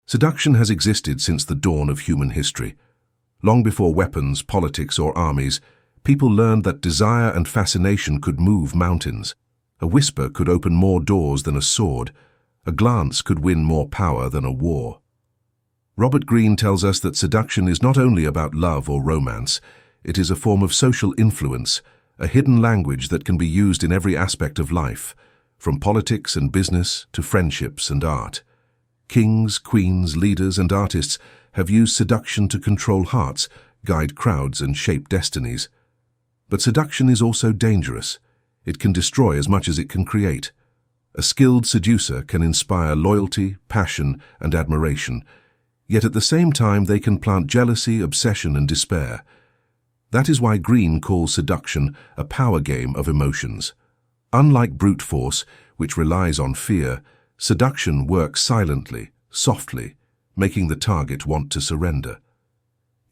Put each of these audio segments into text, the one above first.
Seduction has existed since the dawn of human history. Long before weapons, politics, or armies, people learned that desire and fascination could move mountains. A whisper could open more doors than a sword. A glance could win more power than a war. Robert Greene tells us that seduction is not only about love or romance, it is a form of social influence, a hidden language that can be used in every aspect of life, from politics and business to friendships and art. Kings, queens, leaders, and artists have used seduction to control hearts, guide crowds, and shape destinies. But seduction is also dangerous. It can destroy as much as it can create. A skilled seducer can inspire loyalty, passion, and admiration, yet at the same time they can plant jealousy, obsession, and despair. That is why Greene calls seduction a power game of emotions. Unlike brute force, which relies on fear, seduction works silently, softly, making the target want to surrender.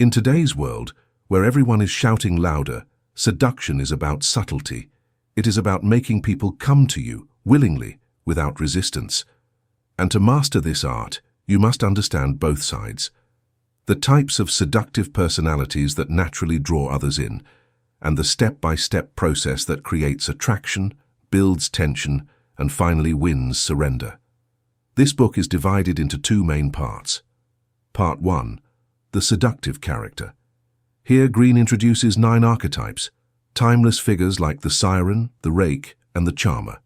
In today's world, where everyone is shouting louder, seduction is about subtlety. It is about making people come to you, willingly, without resistance. And to master this art, you must understand both sides. The types of seductive personalities that naturally draw others in, and the step-by-step process that creates attraction, builds tension, and finally wins surrender. This book is divided into two main parts. Part 1. The Seductive Character. Here Greene introduces 9 archetypes, timeless figures like the Siren, the Rake, and the Charmer.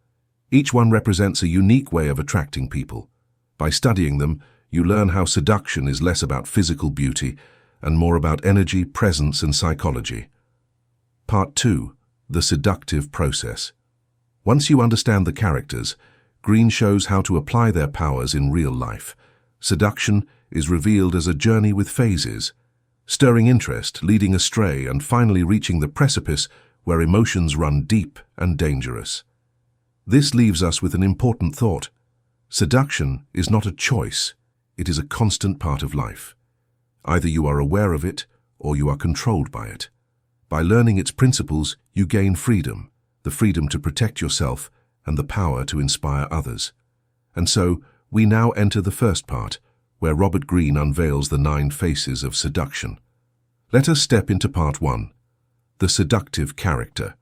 Each one represents a unique way of attracting people. By studying them, you learn how seduction is less about physical beauty and more about energy, presence, and psychology. Part 2. The Seductive Process. Once you understand the characters, Greene shows how to apply their powers in real life. Seduction is revealed as a journey with phases, stirring interest, leading astray, and finally reaching the precipice where emotions run deep and dangerous. This leaves us with an important thought. Seduction is not a choice, it is a constant part of life. Either you are aware of it, or you are controlled by it. By learning its principles, you gain freedom, the freedom to protect yourself and the power to inspire others. And so, we now enter the first part, where Robert Greene unveils the 9 faces of seduction. Let us step into part 1, the seductive character.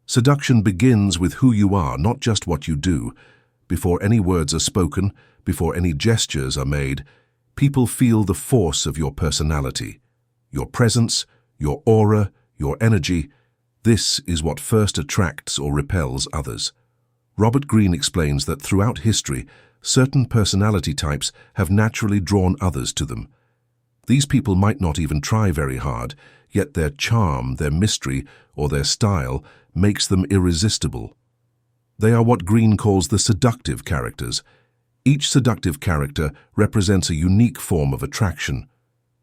Seduction begins with who you are, not just what you do. Before any words are spoken, before any gestures are made, people feel the force of your personality, your presence, your aura, your energy. This is what first attracts or repels others. Robert Greene explains that throughout history, certain personality types have naturally drawn others to them. These people might not even try very hard, yet their charm, their mystery, or their style makes them irresistible. They are what Greene calls the seductive characters. Each seductive character represents a unique form of attraction.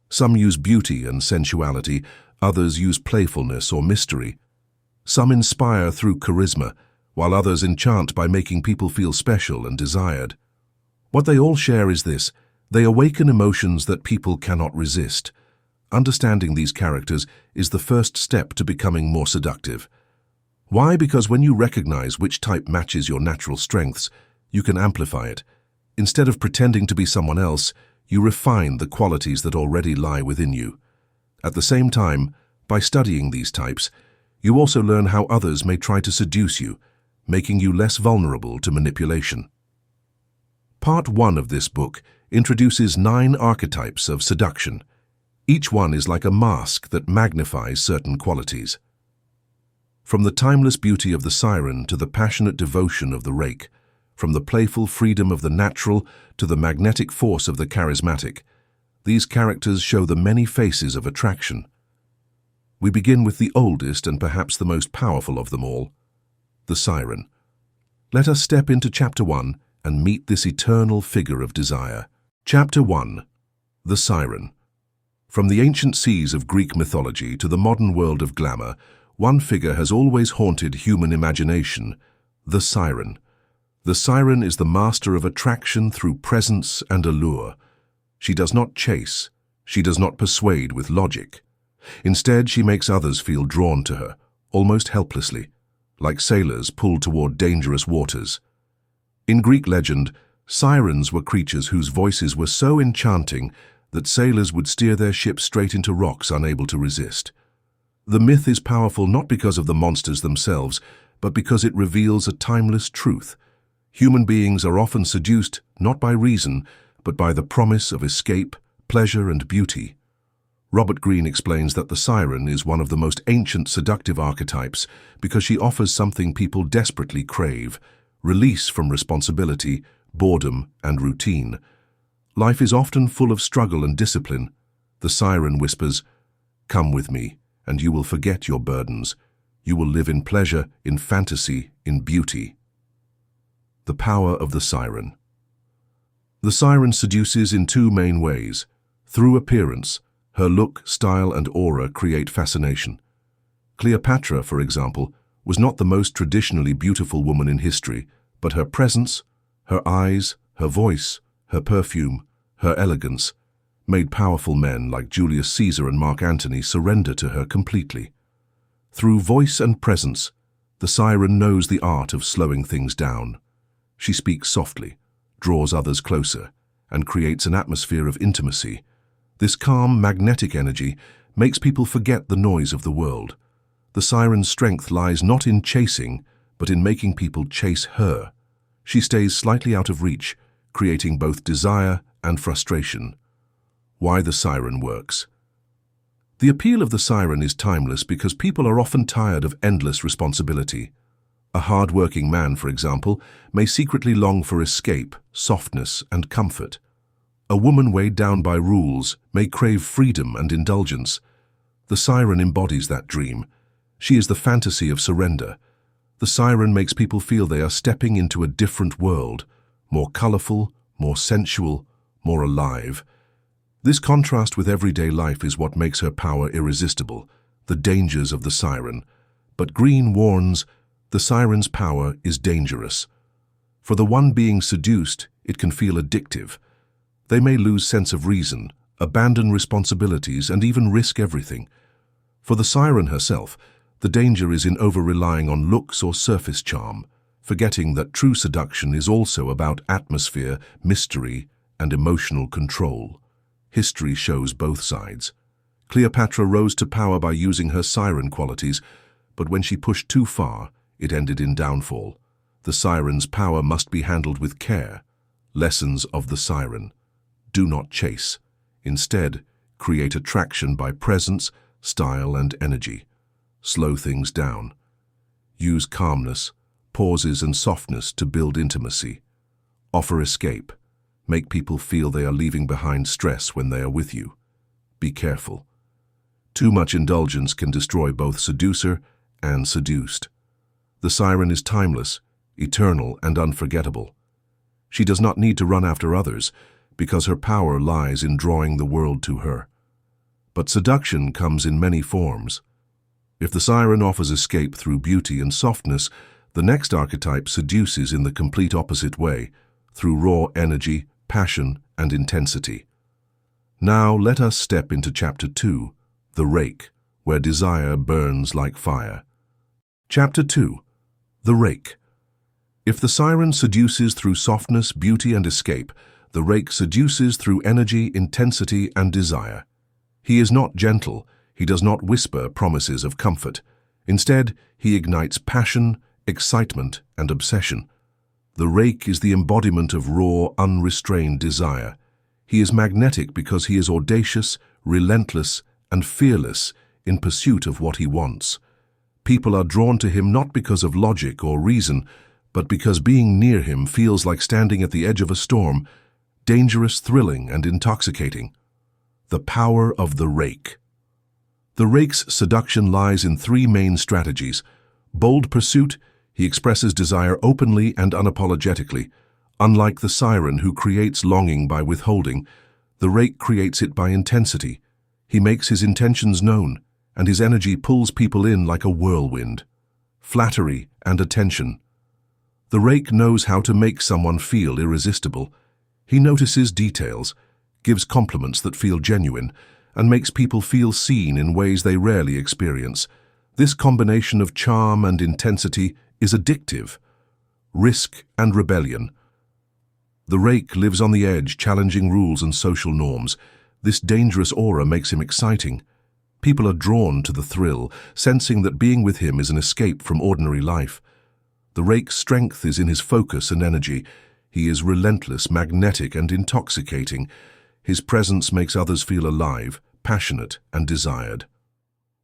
Some use beauty and sensuality, others use playfulness or mystery. Some inspire through charisma, while others enchant by making people feel special and desired. What they all share is this: they awaken emotions that people cannot resist. Understanding these characters is the first step to becoming more seductive. Why? Because when you recognize which type matches your natural strengths, you can amplify it. Instead of pretending to be someone else, you refine the qualities that already lie within you. At the same time, by studying these types, you also learn how others may try to seduce you, making you less vulnerable to manipulation. Part 1 of this book introduces 9 archetypes of seduction. Each one is like a mask that magnifies certain qualities. From the timeless beauty of the Siren to the passionate devotion of the Rake, from the playful freedom of the natural to the magnetic force of the charismatic, these characters show the many faces of attraction. We begin with the oldest and perhaps the most powerful of them all, the Siren. Let us step into Chapter 1 and meet this eternal figure of desire. Chapter 1. The Siren. From the ancient seas of Greek mythology to the modern world of glamour, one figure has always haunted human imagination: the Siren. The Siren is the master of attraction through presence and allure. She does not chase. She does not persuade with logic. Instead, she makes others feel drawn to her, almost helplessly, like sailors pulled toward dangerous waters. In Greek legend, Sirens were creatures whose voices were so enchanting that sailors would steer their ships straight into rocks unable to resist. The myth is powerful not because of the monsters themselves, but because it reveals a timeless truth. Human beings are often seduced not by reason, but by the promise of escape, pleasure, and beauty. Robert Greene explains that the siren is one of the most ancient seductive archetypes because she offers something people desperately crave: release from responsibility, boredom, and routine. Life is often full of struggle and discipline. The siren whispers, "Come with me, and you will forget your burdens. You will live in pleasure, in fantasy, in beauty." The power of the siren. The siren seduces in two main ways. Through appearance, her look, style, and aura create fascination. Cleopatra, for example, was not the most traditionally beautiful woman in history, but her presence, her eyes, her voice, her perfume, her elegance, made powerful men like Julius Caesar and Mark Antony surrender to her completely. Through voice and presence, the siren knows the art of slowing things down. She speaks softly, draws others closer, and creates an atmosphere of intimacy. This calm, magnetic energy makes people forget the noise of the world. The siren's strength lies not in chasing, but in making people chase her. She stays slightly out of reach, creating both desire and frustration. Why the siren works. The appeal of the siren is timeless because people are often tired of endless responsibility. A hard-working man, for example, may secretly long for escape, softness, and comfort. A woman weighed down by rules may crave freedom and indulgence. The siren embodies that dream. She is the fantasy of surrender. The siren makes people feel they are stepping into a different world, more colorful, more sensual, more alive. This contrast with everyday life is what makes her power irresistible, the dangers of the siren. But Greene warns, the siren's power is dangerous. For the one being seduced, it can feel addictive. They may lose sense of reason, abandon responsibilities, and even risk everything. For the siren herself, the danger is in over-relying on looks or surface charm, forgetting that true seduction is also about atmosphere, mystery, and emotional control. History shows both sides. Cleopatra rose to power by using her siren qualities, but when she pushed too far, it ended in downfall. The siren's power must be handled with care. Lessons of the siren. Do not chase. Instead, create attraction by presence, style, and energy. Slow things down. Use calmness, pauses, and softness to build intimacy. Offer escape. Make people feel they are leaving behind stress when they are with you. Be careful. Too much indulgence can destroy both seducer and seduced. The siren is timeless, eternal, and unforgettable. She does not need to run after others, because her power lies in drawing the world to her. But seduction comes in many forms. If the siren offers escape through beauty and softness, the next archetype seduces in the complete opposite way, through raw energy, passion, and intensity. Now let us step into Chapter 2, The Rake, where desire burns like fire. Chapter 2, The Rake. If the siren seduces through softness, beauty, and escape, the rake seduces through energy, intensity, and desire. He is not gentle. He does not whisper promises of comfort. Instead, he ignites passion, excitement, and obsession. The rake is the embodiment of raw, unrestrained desire. He is magnetic because he is audacious, relentless, and fearless in pursuit of what he wants. People are drawn to him not because of logic or reason, but because being near him feels like standing at the edge of a storm, dangerous, thrilling, and intoxicating. The power of the rake. The rake's seduction lies in three main strategies. Bold pursuit, he expresses desire openly and unapologetically. Unlike the siren who creates longing by withholding, the rake creates it by intensity. He makes his intentions known, and his energy pulls people in like a whirlwind. Flattery and attention. The rake knows how to make someone feel irresistible. He notices details, gives compliments that feel genuine, and makes people feel seen in ways they rarely experience. This combination of charm and intensity is addictive. Risk and rebellion. The rake lives on the edge, challenging rules and social norms. This dangerous aura makes him exciting. People are drawn to the thrill, sensing that being with him is an escape from ordinary life. The rake's strength is in his focus and energy. He is relentless, magnetic, and intoxicating. His presence makes others feel alive, passionate, and desired.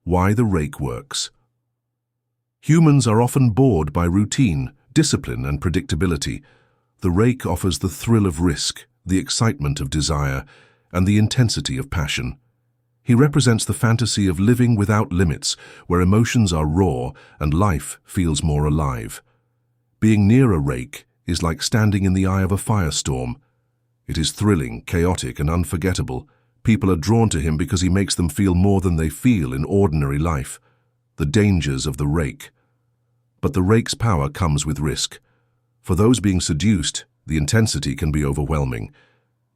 Why the rake works. Humans are often bored by routine, discipline, and predictability. The rake offers the thrill of risk, the excitement of desire, and the intensity of passion. He represents the fantasy of living without limits, where emotions are raw and life feels more alive. Being near a rake is like standing in the eye of a firestorm. It is thrilling, chaotic, and unforgettable. People are drawn to him because he makes them feel more than they feel in ordinary life. The dangers of the rake. But the rake's power comes with risk. For those being seduced, the intensity can be overwhelming.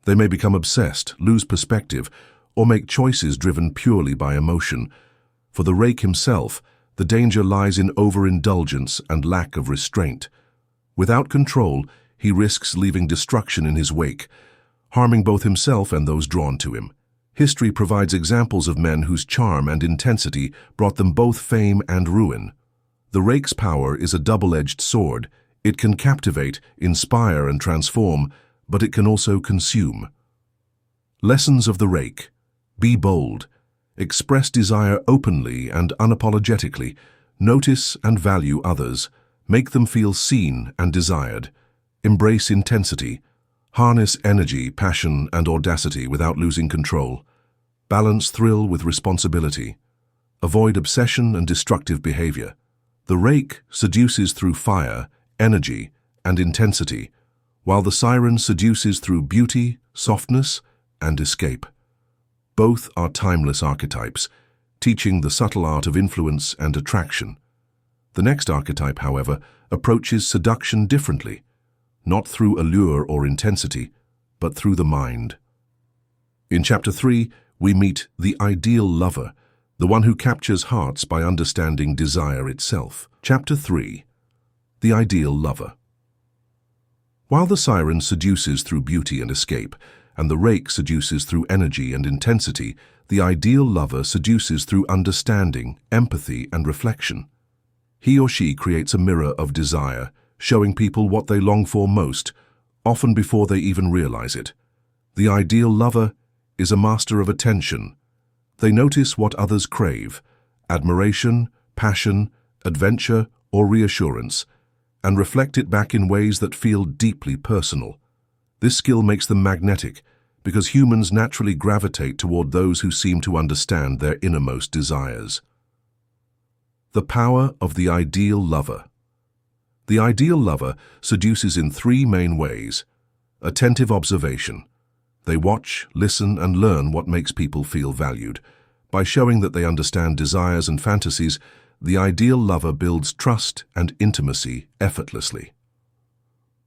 They may become obsessed, lose perspective, or make choices driven purely by emotion. For the rake himself, the danger lies in overindulgence and lack of restraint. Without control, he risks leaving destruction in his wake, harming both himself and those drawn to him. History provides examples of men whose charm and intensity brought them both fame and ruin. The rake's power is a double-edged sword. It can captivate, inspire, and transform, but it can also consume. Lessons of the rake. Be bold. Express desire openly and unapologetically. Notice and value others. Make them feel seen and desired. Embrace intensity. Harness energy, passion, and audacity without losing control. Balance thrill with responsibility. Avoid obsession and destructive behavior. The rake seduces through fire, energy, and intensity, while the siren seduces through beauty, softness, and escape. Both are timeless archetypes, teaching the subtle art of influence and attraction. The next archetype, however, approaches seduction differently, not through allure or intensity, but through the mind. In Chapter 3, we meet the ideal lover, the one who captures hearts by understanding desire itself. Chapter 3. The Ideal Lover. While the siren seduces through beauty and escape, and the rake seduces through energy and intensity, the ideal lover seduces through understanding, empathy, and reflection. He or she creates a mirror of desire, showing people what they long for most, often before they even realize it. The ideal lover is a master of attention. They notice what others crave, admiration, passion, adventure, or reassurance, and reflect it back in ways that feel deeply personal. This skill makes them magnetic, because humans naturally gravitate toward those who seem to understand their innermost desires. The power of the ideal lover. The ideal lover seduces in three main ways. Attentive observation. They watch, listen, and learn what makes people feel valued. By showing that they understand desires and fantasies, the ideal lover builds trust and intimacy effortlessly.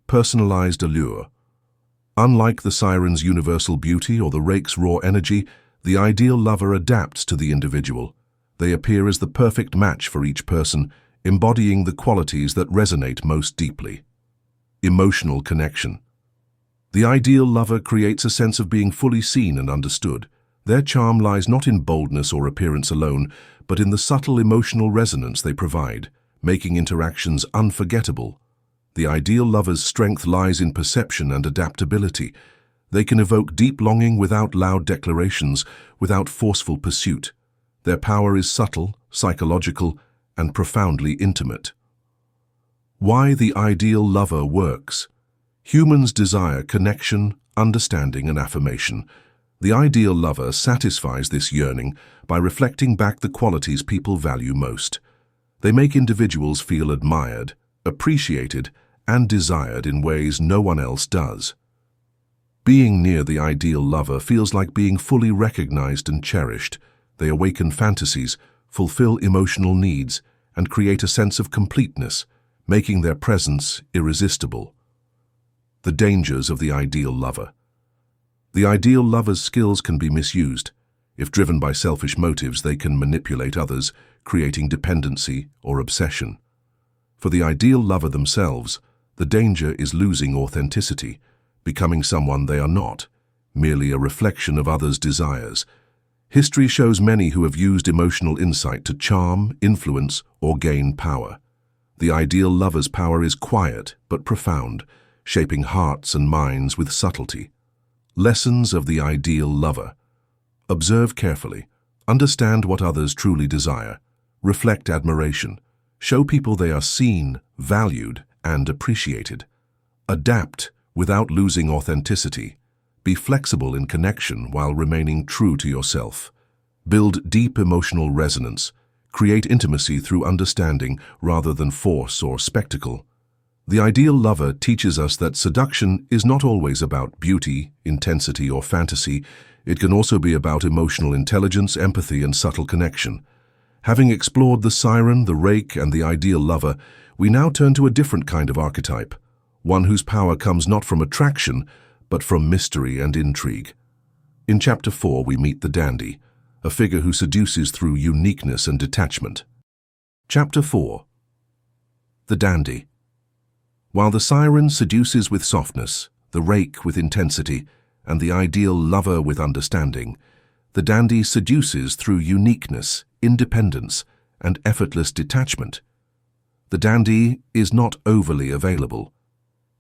Personalized allure. Unlike the siren's universal beauty or the rake's raw energy, the ideal lover adapts to the individual. They appear as the perfect match for each person, embodying the qualities that resonate most deeply. Emotional connection. The ideal lover creates a sense of being fully seen and understood. Their charm lies not in boldness or appearance alone, but in the subtle emotional resonance they provide, making interactions unforgettable. The ideal lover's strength lies in perception and adaptability. They can evoke deep longing without loud declarations, without forceful pursuit. Their power is subtle, psychological, and profoundly intimate. Why the ideal lover works. Humans desire connection, understanding, and affirmation. The ideal lover satisfies this yearning by reflecting back the qualities people value most. They make individuals feel admired, appreciated, and desired in ways no one else does. Being near the ideal lover feels like being fully recognized and cherished. They awaken fantasies, fulfill emotional needs, and create a sense of completeness, making their presence irresistible. The dangers of the ideal lover. The ideal lover's skills can be misused. If driven by selfish motives, they can manipulate others, creating dependency or obsession. For the ideal lover themselves, the danger is losing authenticity. becoming someone they are not, merely a reflection of others' desires. History shows many who have used emotional insight to charm, influence, or gain power. The ideal lover's power is quiet but profound, shaping hearts and minds with subtlety. Lessons of the ideal lover. Observe carefully. Understand what others truly desire. Reflect admiration. Show people they are seen, valued, and appreciated. Adapt without losing authenticity. Be flexible in connection while remaining true to yourself. Build deep emotional resonance. Create intimacy through understanding rather than force or spectacle. The ideal lover teaches us that seduction is not always about beauty, intensity, or fantasy. It can also be about emotional intelligence, empathy, and subtle connection. Having explored the Siren, the Rake, and the ideal lover, we now turn to a different kind of archetype, one whose power comes not from attraction, but from mystery and intrigue. In Chapter 4, we meet the dandy, a figure who seduces through uniqueness and detachment. Chapter 4. The dandy. While the Siren seduces with softness, the Rake with intensity, and the ideal lover with understanding, the dandy seduces through uniqueness, independence, and effortless detachment. The dandy is not overly available.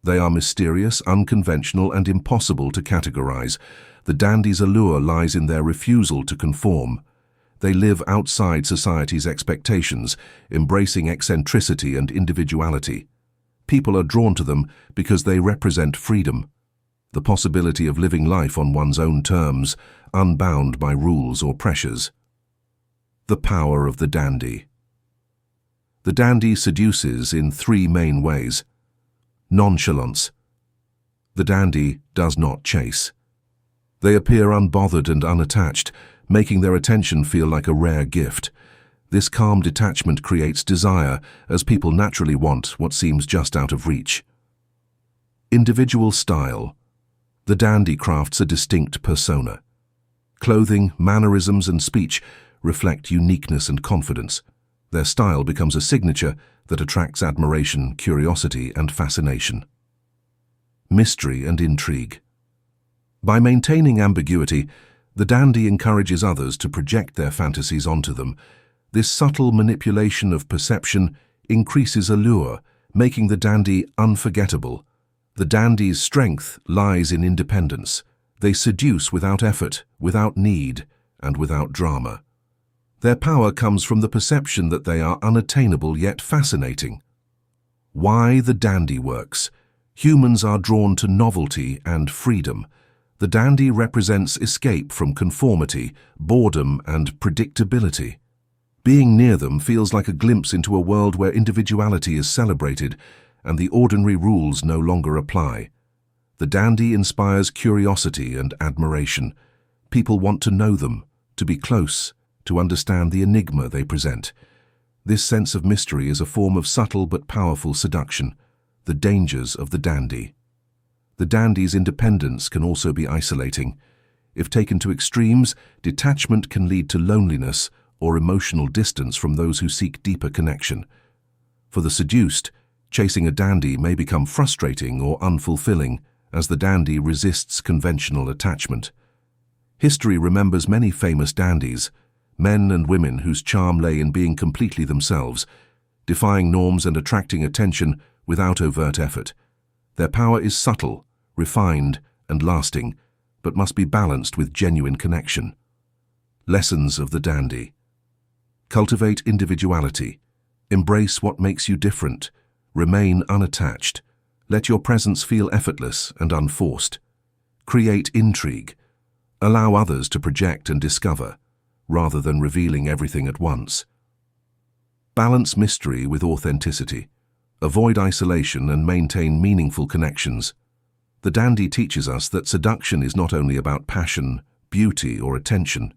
They are mysterious, unconventional, and impossible to categorize. The dandy's allure lies in their refusal to conform. They live outside society's expectations, embracing eccentricity and individuality. People are drawn to them because they represent freedom, the possibility of living life on one's own terms, unbound by rules or pressures. The power of the dandy. The dandy seduces in three main ways. Nonchalance. The dandy does not chase. They appear unbothered and unattached, making their attention feel like a rare gift. This calm detachment creates desire, as people naturally want what seems just out of reach. Individual style. The dandy crafts a distinct persona. Clothing, mannerisms, and speech reflect uniqueness and confidence. Their style becomes a signature that attracts admiration, curiosity, and fascination. Mystery and intrigue. By maintaining ambiguity, the dandy encourages others to project their fantasies onto them. This subtle manipulation of perception increases allure, making the dandy unforgettable. The dandy's strength lies in independence. They seduce without effort, without need, and without drama. Their power comes from the perception that they are unattainable yet fascinating. Why the dandy works. Humans are drawn to novelty and freedom. The dandy represents escape from conformity, boredom, and predictability. Being near them feels like a glimpse into a world where individuality is celebrated and the ordinary rules no longer apply. The dandy inspires curiosity and admiration. People want to know them, to be close, to understand the enigma they present. This sense of mystery is a form of subtle but powerful seduction. The dangers of the dandy. The dandy's independence can also be isolating. If taken to extremes, detachment can lead to loneliness or emotional distance from those who seek deeper connection. For the seduced, chasing a dandy may become frustrating or unfulfilling, as the dandy resists conventional attachment. History remembers many famous dandies, men and women whose charm lay in being completely themselves, defying norms and attracting attention without overt effort. Their power is subtle, refined, and lasting, but must be balanced with genuine connection. Lessons of the dandy. Cultivate individuality. Embrace what makes you different. Remain unattached. Let your presence feel effortless and unforced. Create intrigue. Allow others to project and discover, rather than revealing everything at once. Balance mystery with authenticity. Avoid isolation and maintain meaningful connections. The dandy teaches us that seduction is not only about passion, beauty, or attention.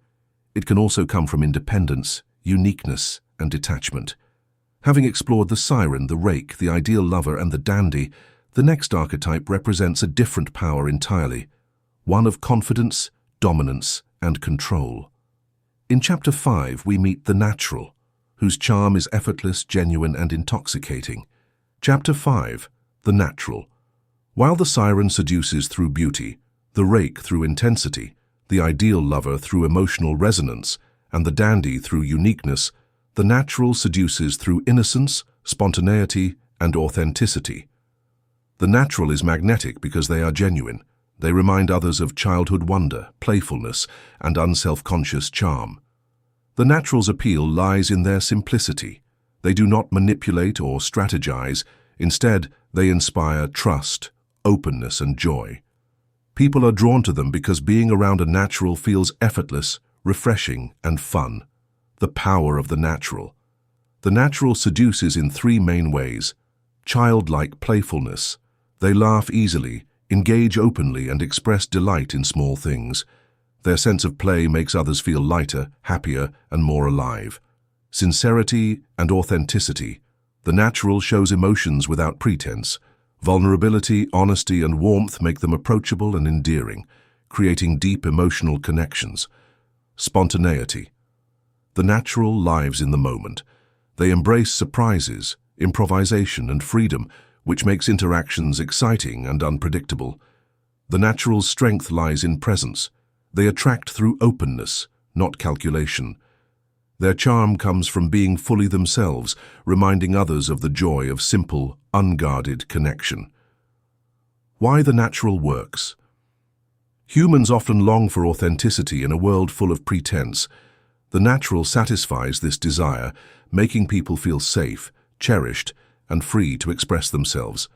It can also come from independence, uniqueness, and detachment. Having explored the Siren, the Rake, the ideal lover, and the dandy, the next archetype represents a different power entirely, one of confidence, dominance, and control. In Chapter 5, we meet the natural, whose charm is effortless, genuine, and intoxicating. Chapter 5, the natural. While the siren seduces through beauty, the rake through intensity, the ideal lover through emotional resonance, and the dandy through uniqueness, the natural seduces through innocence, spontaneity, and authenticity. The natural is magnetic because they are genuine. They remind others of childhood wonder, playfulness, and unself-conscious charm. The natural's appeal lies in their simplicity. They do not manipulate or strategize. Instead, they inspire trust, openness, and joy. People are drawn to them because being around a natural feels effortless, refreshing, and fun. The power of the natural. The natural seduces in three main ways. Childlike playfulness. They laugh easily, engage openly, and express delight in small things. Their sense of play makes others feel lighter, happier, and more alive. Sincerity and authenticity. The natural shows emotions without pretense. Vulnerability, honesty, and warmth make them approachable and endearing, creating deep emotional connections. Spontaneity. The natural lives in the moment. They embrace surprises, improvisation, and freedom, which makes interactions exciting and unpredictable. The natural's strength lies in presence. They attract through openness, not calculation. Their charm comes from being fully themselves, reminding others of the joy of simple, unguarded connection. Why the natural works? Humans often long for authenticity in a world full of pretense. The natural satisfies this desire, making people feel safe, cherished, and free to express themselves.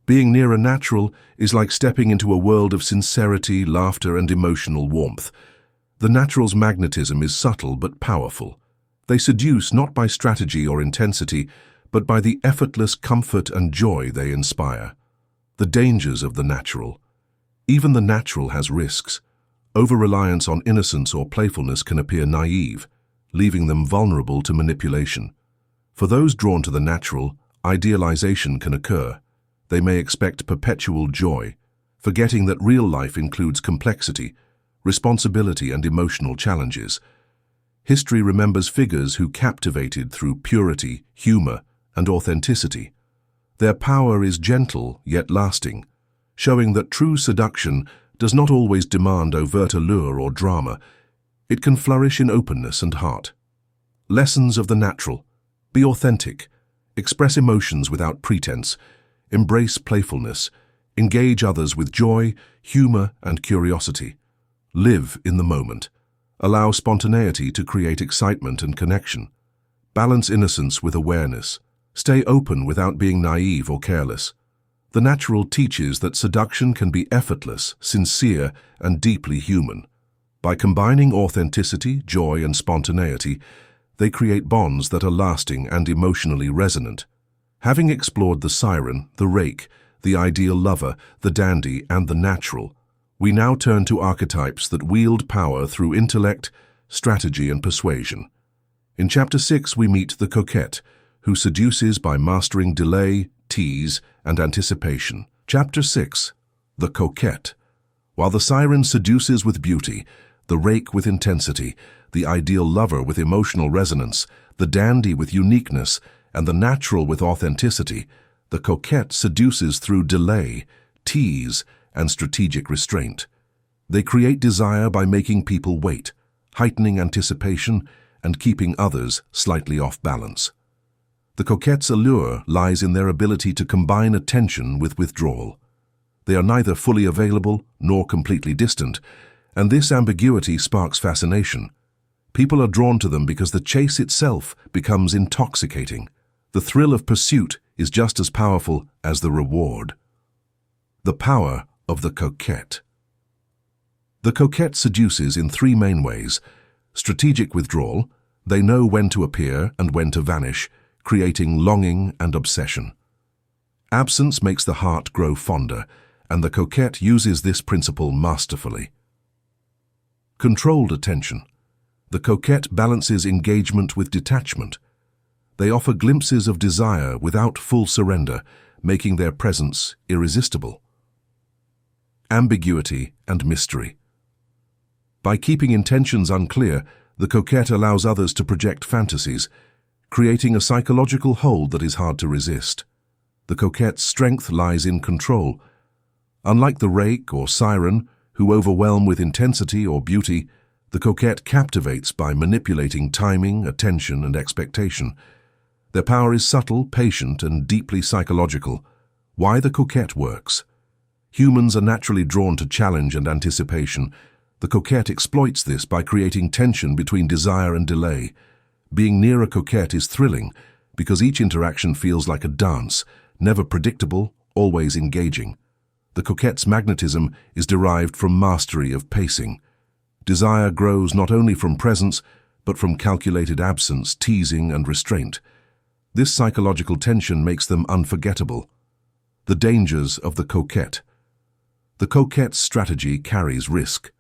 Being near a natural is like stepping into a world of sincerity, laughter, and emotional warmth. The natural's magnetism is subtle but powerful. They seduce not by strategy or intensity, but by the effortless comfort and joy they inspire. The dangers of the natural. Even the natural has risks. Over-reliance on innocence or playfulness can appear naive, leaving them vulnerable to manipulation. For those drawn to the natural, idealization can occur. They may expect perpetual joy, forgetting that real life includes complexity, responsibility, and emotional challenges. History remembers figures who captivated through purity, humor, and authenticity. Their power is gentle yet lasting, showing that true seduction does not always demand overt allure or drama. It can flourish in openness and heart. Lessons of the natural. Be authentic. Express emotions without pretense. Embrace playfulness. Engage others with joy, humor, and curiosity. Live in the moment. Allow spontaneity to create excitement and connection. Balance innocence with awareness. Stay open without being naive or careless. The natural teaches that seduction can be effortless, sincere, and deeply human. By combining authenticity, joy, and spontaneity, they create bonds that are lasting and emotionally resonant. Having explored the siren, the rake, the ideal lover, the dandy, and the natural, we now turn to archetypes that wield power through intellect, strategy, and persuasion. In Chapter 6, we meet the Coquette, who seduces by mastering delay, tease, and anticipation. Chapter 6, the Coquette. While the siren seduces with beauty, the rake with intensity, the ideal lover with emotional resonance, the dandy with uniqueness, and the natural with authenticity, the coquette seduces through delay, tease, and strategic restraint. They create desire by making people wait, heightening anticipation, and keeping others slightly off balance. The coquette's allure lies in their ability to combine attention with withdrawal. They are neither fully available nor completely distant, and this ambiguity sparks fascination. People are drawn to them because the chase itself becomes intoxicating. The thrill of pursuit is just as powerful as the reward. The power of the coquette. The coquette seduces in three main ways. Strategic withdrawal. They know when to appear and when to vanish, creating longing and obsession. Absence makes the heart grow fonder, and the coquette uses this principle masterfully. Controlled attention. The coquette balances engagement with detachment. They offer glimpses of desire without full surrender, making their presence irresistible. Ambiguity and mystery. By keeping intentions unclear, the coquette allows others to project fantasies, creating a psychological hold that is hard to resist. The coquette's strength lies in control. Unlike the Rake or Siren, who overwhelm with intensity or beauty, the Coquette captivates by manipulating timing, attention, and expectation. Their power is subtle, patient, and deeply psychological. Why the Coquette works? Humans are naturally drawn to challenge and anticipation. The Coquette exploits this by creating tension between desire and delay. Being near a Coquette is thrilling because each interaction feels like a dance, never predictable, always engaging. The Coquette's magnetism is derived from mastery of pacing. Desire grows not only from presence, but from calculated absence, teasing, and restraint. This psychological tension makes them unforgettable. The dangers of the Coquette. The Coquette's strategy carries risk.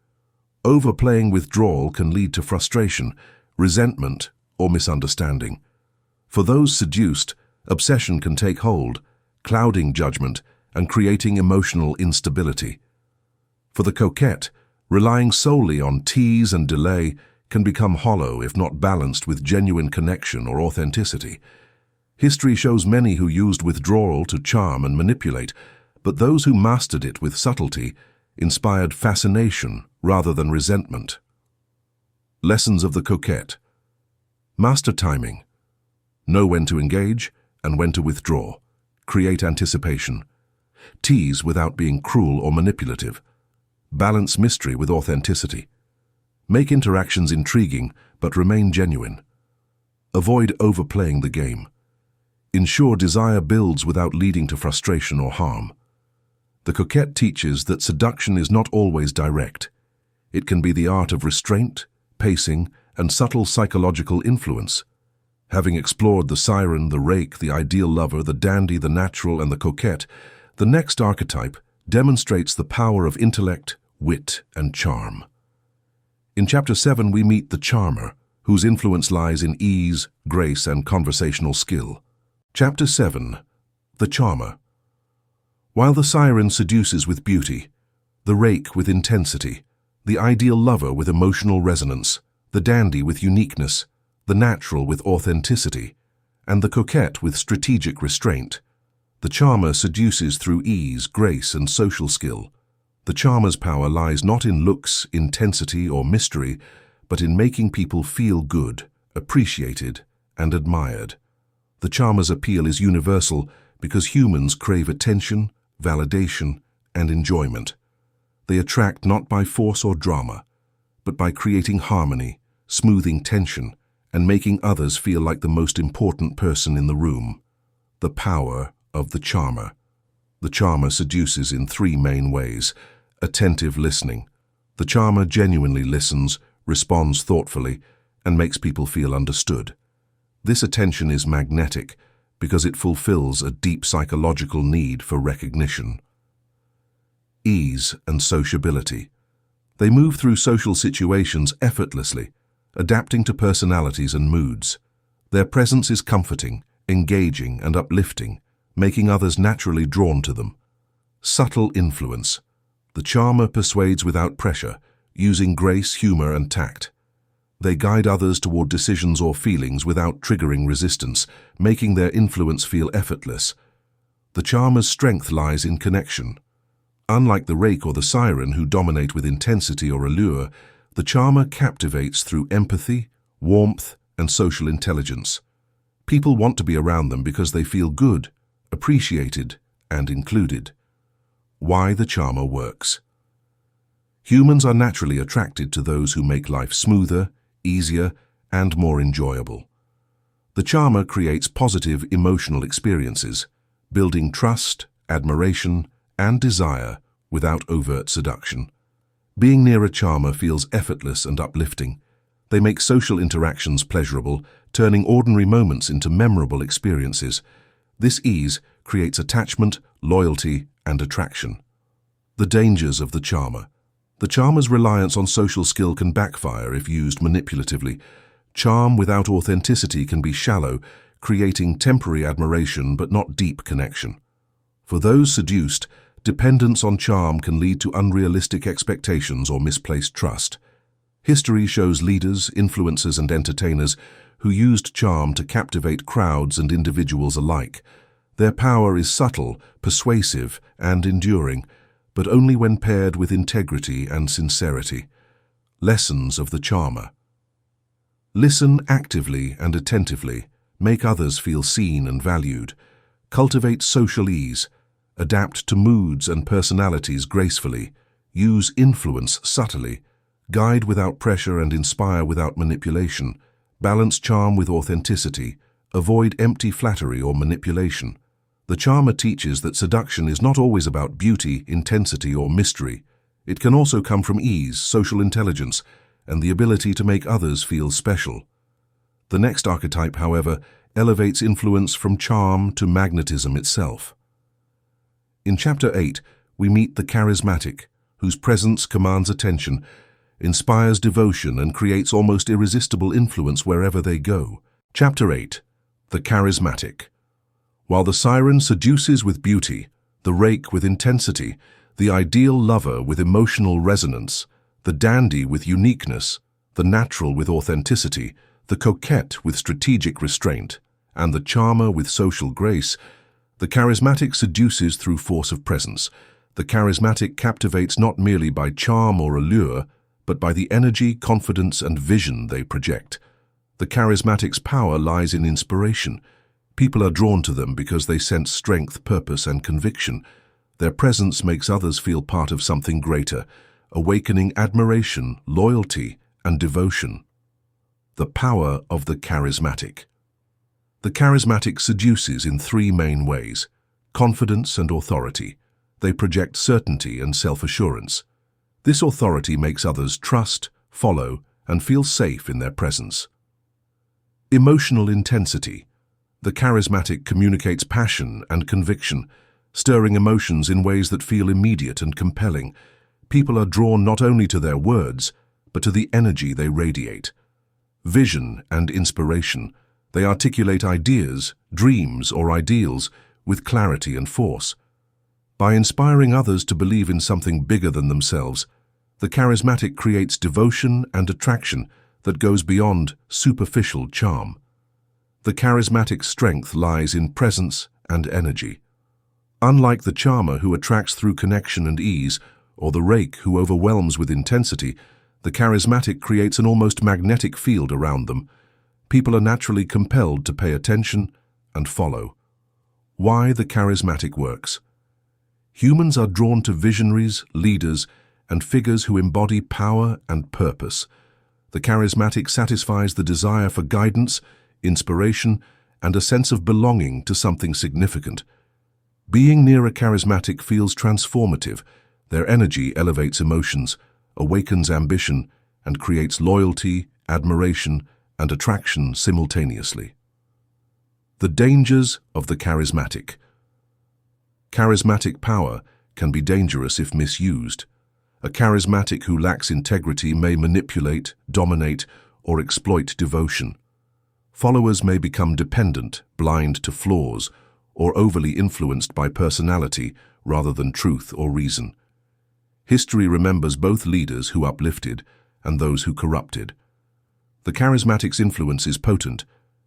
Overplaying withdrawal can lead to frustration, resentment, or misunderstanding. For those seduced, obsession can take hold, clouding judgment and creating emotional instability. For the Coquette, relying solely on tease and delay can become hollow if not balanced with genuine connection or authenticity. History shows many who used withdrawal to charm and manipulate, but those who mastered it with subtlety inspired fascination rather than resentment. Lessons of the Coquette. Master timing. Know when to engage and when to withdraw. Create anticipation. Tease without being cruel or manipulative. Balance mystery with authenticity. Make interactions intriguing but remain genuine. Avoid overplaying the game. Ensure desire builds without leading to frustration or harm. The Coquette teaches that seduction is not always direct. It can be the art of restraint, pacing, and subtle psychological influence. Having explored the Siren, the Rake, the ideal lover, the dandy, the natural, and the Coquette, the next archetype demonstrates the power of intellect, wit, and charm. In Chapter 7, we meet the charmer, whose influence lies in ease, grace, and conversational skill. Chapter 7. The Charmer. While the Siren seduces with beauty, the Rake with intensity, the ideal lover with emotional resonance, the dandy with uniqueness, the natural with authenticity, and the Coquette with strategic restraint, the charmer seduces through ease, grace, and social skill. The charmer's power lies not in looks, intensity, or mystery, but in making people feel good, appreciated, and admired. The charmer's appeal is universal because humans crave attention, validation, and enjoyment. They attract not by force or drama, but by creating harmony, smoothing tension, and making others feel like the most important person in the room. The power of the charmer. The charmer seduces in three main ways. Attentive listening. The charmer genuinely listens, responds thoughtfully, and makes people feel understood. This attention is magnetic because it fulfills a deep psychological need for recognition. Ease and sociability. They move through social situations effortlessly, adapting to personalities and moods. Their presence is comforting, engaging, and uplifting, making others naturally drawn to them. Subtle influence. The charmer persuades without pressure, using grace, humor, and tact. They guide others toward decisions or feelings without triggering resistance, making their influence feel effortless. The charmer's strength lies in connection. Unlike the Rake or the Siren, who dominate with intensity or allure, the charmer captivates through empathy, warmth, and social intelligence. People want to be around them because they feel good, appreciated, and included. Why the charmer works. Humans are naturally attracted to those who make life smoother, easier, and more enjoyable. The charmer creates positive emotional experiences, building trust, admiration, and desire without overt seduction. Being near a charmer feels effortless and uplifting. They make social interactions pleasurable, turning ordinary moments into memorable experiences. This ease creates attachment, loyalty, and attraction. The dangers of the charmer. The charmer's reliance on social skill can backfire if used manipulatively. Charm without authenticity can be shallow, creating temporary admiration but not deep connection. For those seduced, dependence on charm can lead to unrealistic expectations or misplaced trust. History shows leaders, influencers, and entertainers who used charm to captivate crowds and individuals alike. Their power is subtle, persuasive, and enduring. but only when paired with integrity and sincerity. Lessons of the charmer. Listen actively and attentively. Make others feel seen and valued. Cultivate social ease. Adapt to moods and personalities gracefully. Use influence subtly. Guide without pressure and inspire without manipulation. Balance charm with authenticity. Avoid empty flattery or manipulation. The charmer teaches that seduction is not always about beauty, intensity, or mystery. It can also come from ease, social intelligence, and the ability to make others feel special. The next archetype, however, elevates influence from charm to magnetism itself. In Chapter 8, we meet the charismatic, whose presence commands attention, inspires devotion, and creates almost irresistible influence wherever they go. Chapter 8. The charismatic. While the siren seduces with beauty, the rake with intensity, the ideal lover with emotional resonance, the dandy with uniqueness, the natural with authenticity, the coquette with strategic restraint, and the charmer with social grace, the charismatic seduces through force of presence. The charismatic captivates not merely by charm or allure, but by the energy, confidence, and vision they project. The charismatic's power lies in inspiration. People are drawn to them because they sense strength, purpose, and conviction. Their presence makes others feel part of something greater, awakening admiration, loyalty, and devotion. The power of the charismatic. The charismatic seduces in three main ways: confidence and authority. They project certainty and self-assurance. This authority makes others trust, follow, and feel safe in their presence. Emotional intensity. The charismatic communicates passion and conviction, stirring emotions in ways that feel immediate and compelling. People are drawn not only to their words, but to the energy they radiate. Vision and inspiration. They articulate ideas, dreams, or ideals with clarity and force. By inspiring others to believe in something bigger than themselves, the charismatic creates devotion and attraction that goes beyond superficial charm. The charismatic strength lies in presence and energy. Unlike the charmer who attracts through connection and ease, or the rake who overwhelms with intensity, the charismatic creates an almost magnetic field around them. People are naturally compelled to pay attention and follow. Why the charismatic works? Humans are drawn to visionaries, leaders, and figures who embody power and purpose. The charismatic satisfies the desire for guidance, inspiration, and a sense of belonging to something significant. Being near a charismatic feels transformative. Their energy elevates emotions, awakens ambition, and creates loyalty, admiration, and attraction simultaneously. The dangers of the charismatic. Charismatic power can be dangerous if misused. A charismatic who lacks integrity may manipulate, dominate, or exploit devotion. Followers may become dependent, blind to flaws, or overly influenced by personality rather than truth or reason. History remembers both leaders who uplifted and those who corrupted. The charismatic's influence is potent,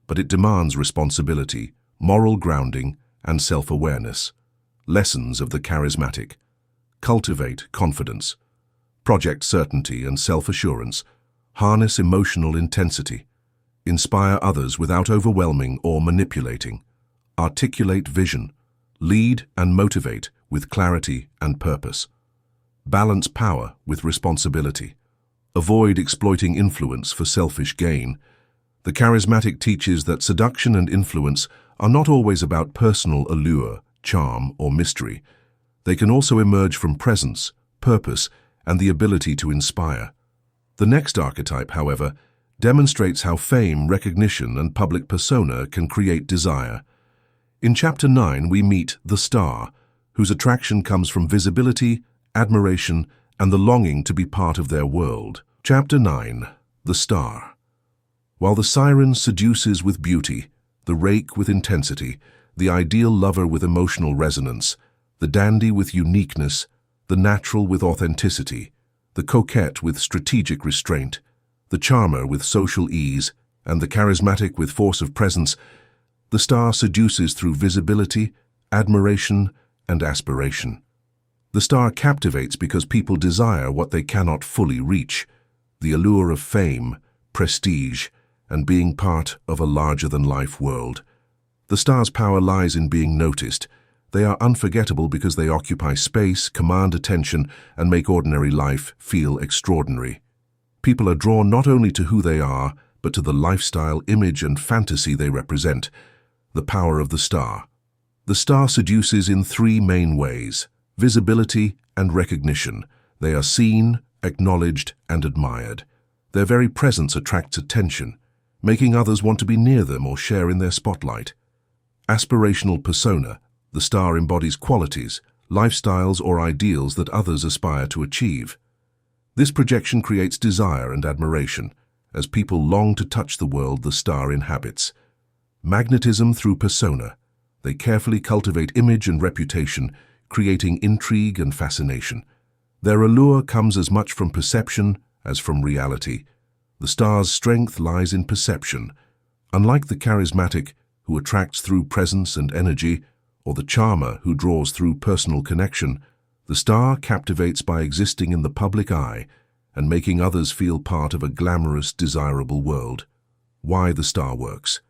but it demands responsibility, moral grounding, and self-awareness. Lessons of the charismatic. Cultivate confidence. Project certainty and self-assurance. Harness emotional intensity. Inspire others without overwhelming or manipulating. Articulate vision. Lead and motivate with clarity and purpose. Balance power with responsibility. Avoid exploiting influence for selfish gain. The charismatic teaches that seduction and influence are not always about personal allure, charm, or mystery. They can also emerge from presence, purpose, and the ability to inspire. The next archetype, however, demonstrates how fame, recognition, and public persona can create desire. In Chapter 9, we meet the star, whose attraction comes from visibility, admiration, and the longing to be part of their world. Chapter 9. The Star. While the siren seduces with beauty, the rake with intensity, the ideal lover with emotional resonance, the dandy with uniqueness, the natural with authenticity, the coquette with strategic restraint, the charmer with social ease, and the charismatic with force of presence, the star seduces through visibility, admiration, and aspiration. The star captivates because people desire what they cannot fully reach, the allure of fame, prestige, and being part of a larger-than-life world. The star's power lies in being noticed. They are unforgettable because they occupy space, command attention, and make ordinary life feel extraordinary. People are drawn not only to who they are, but to the lifestyle, image, and fantasy they represent. The power of the star. The star seduces in three main ways: visibility and recognition. They are seen, acknowledged, and admired. Their very presence attracts attention, making others want to be near them or share in their spotlight. Aspirational persona. The star embodies qualities, lifestyles, or ideals that others aspire to achieve. This projection creates desire and admiration, as people long to touch the world the star inhabits. Magnetism through persona. They carefully cultivate image and reputation, creating intrigue and fascination. Their allure comes as much from perception as from reality. The star's strength lies in perception. Unlike the charismatic, who attracts through presence and energy, or the charmer who draws through personal connection, the star captivates by existing in the public eye and making others feel part of a glamorous, desirable world. Why the star works.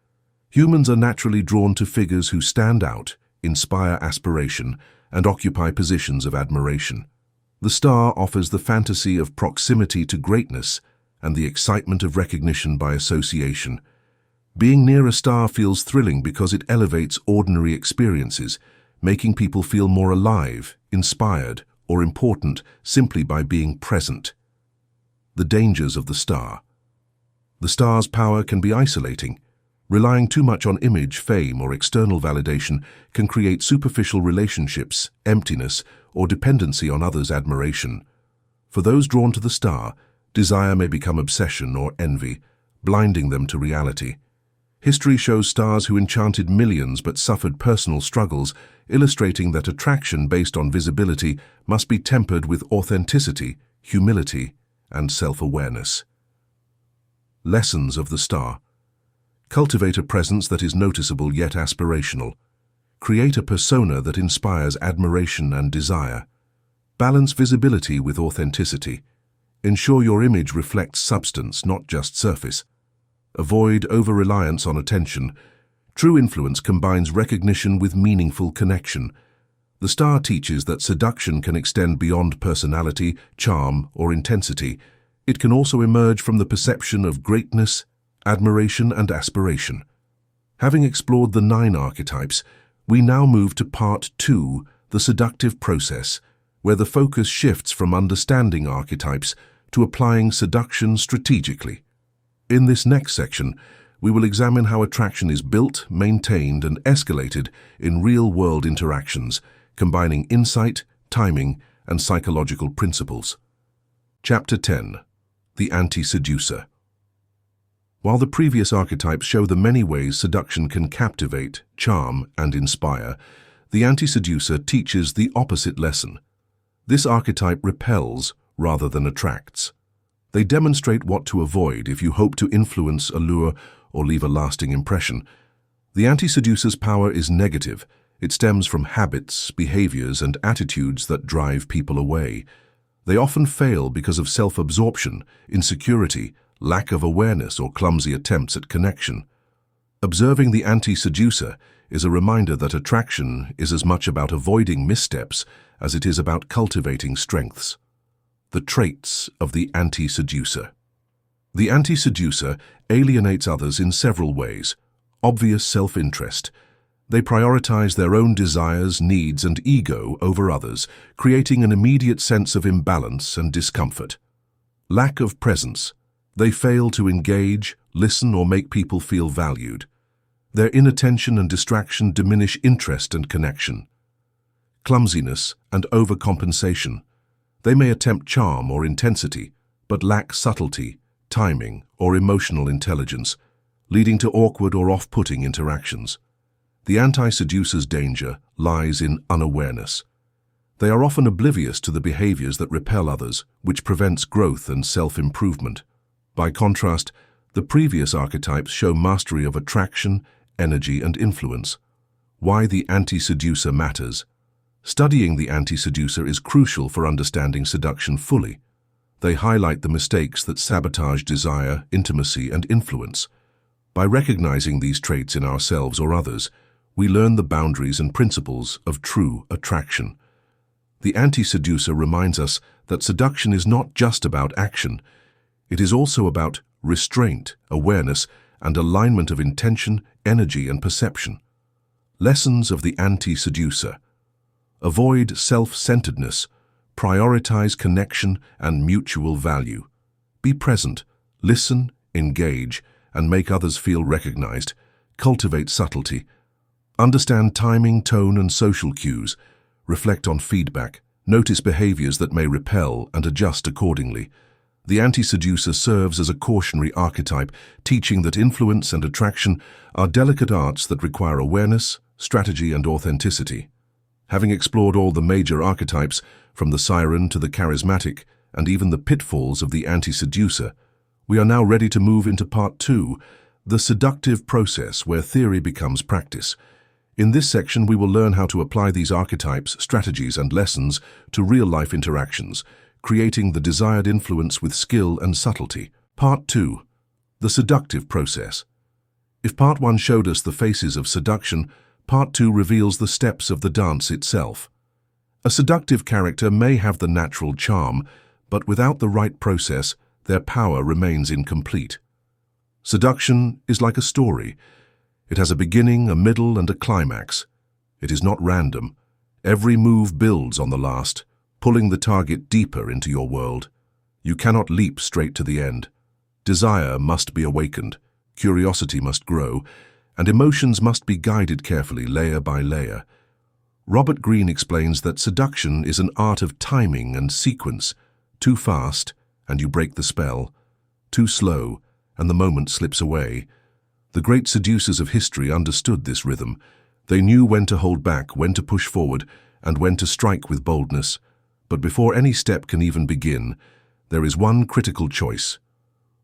Humans are naturally drawn to figures who stand out, inspire aspiration, and occupy positions of admiration. The star offers the fantasy of proximity to greatness and the excitement of recognition by association. Being near a star feels thrilling because it elevates ordinary experiences, making people feel more alive, inspired, or important simply by being present. The dangers of the star. The star's power can be isolating. Relying too much on image, fame, or external validation can create superficial relationships, emptiness, or dependency on others' admiration. For those drawn to the star, desire may become obsession or envy, blinding them to reality. History shows stars who enchanted millions but suffered personal struggles, illustrating that attraction based on visibility must be tempered with authenticity, humility, and self-awareness. Lessons of the star. Cultivate a presence that is noticeable yet aspirational. Create a persona that inspires admiration and desire. Balance visibility with authenticity. Ensure your image reflects substance, not just surface. Avoid over-reliance on attention. True influence combines recognition with meaningful connection. The star teaches that seduction can extend beyond personality, charm, or intensity. It can also emerge from the perception of greatness, admiration, and aspiration. Having explored the 9 archetypes, we now move to Part 2, the seductive process, where the focus shifts from understanding archetypes to applying seduction strategically. In this next section, we will examine how attraction is built, maintained, and escalated in real-world interactions, combining insight, timing, and psychological principles. Chapter 10. The Anti-Seducer. While the previous archetypes show the many ways seduction can captivate, charm, and inspire, the Anti-Seducer teaches the opposite lesson. This archetype repels rather than attracts. They demonstrate what to avoid if you hope to influence, allure, or leave a lasting impression. The anti-seducer's power is negative. It stems from habits, behaviors, and attitudes that drive people away. They often fail because of self-absorption, insecurity, lack of awareness, or clumsy attempts at connection. Observing the anti-seducer is a reminder that attraction is as much about avoiding missteps as it is about cultivating strengths. The traits of the anti-seducer. The anti-seducer alienates others in several ways. Obvious self-interest. They prioritize their own desires, needs, and ego over others, creating an immediate sense of imbalance and discomfort. Lack of presence. They fail to engage, listen, or make people feel valued. Their inattention and distraction diminish interest and connection. Clumsiness and overcompensation. They may attempt charm or intensity, but lack subtlety, timing, or emotional intelligence, leading to awkward or off-putting interactions. The anti-seducer's danger lies in unawareness. They are often oblivious to the behaviors that repel others, which prevents growth and self-improvement. By contrast, the previous archetypes show mastery of attraction, energy, and influence. Why the anti-seducer matters. Studying the anti-seducer is crucial for understanding seduction fully. They highlight the mistakes that sabotage desire, intimacy, and influence. By recognizing these traits in ourselves or others, we learn the boundaries and principles of true attraction. The anti-seducer reminds us that seduction is not just about action. It is also about restraint, awareness, and alignment of intention, energy, and perception. Lessons of the anti-seducer. Avoid self-centeredness. Prioritize connection and mutual value. Be present, listen, engage, and make others feel recognized. Cultivate subtlety. Understand timing, tone, and social cues. Reflect on feedback. Notice behaviors that may repel and adjust accordingly. The anti-seducer serves as a cautionary archetype, teaching that influence and attraction are delicate arts that require awareness, strategy, and authenticity. Having explored all the major archetypes, from the Siren to the Charismatic, and even the pitfalls of the anti-seducer, we are now ready to move into Part 2, the Seductive Process, where theory becomes practice. In this section, we will learn how to apply these archetypes, strategies, and lessons to real-life interactions, creating the desired influence with skill and subtlety. Part 2. The Seductive Process. If Part 1 showed us the faces of seduction, Part 2 reveals the steps of the dance itself. A seductive character may have the natural charm, but without the right process, their power remains incomplete. Seduction is like a story. It has a beginning, a middle, and a climax. It is not random. Every move builds on the last, pulling the target deeper into your world. You cannot leap straight to the end. Desire must be awakened, curiosity must grow, and emotions must be guided carefully, layer by layer. Robert Greene explains that seduction is an art of timing and sequence. Too fast, and you break the spell. Too slow, and the moment slips away. The great seducers of history understood this rhythm. They knew when to hold back, when to push forward, and when to strike with boldness. But before any step can even begin, there is one critical choice: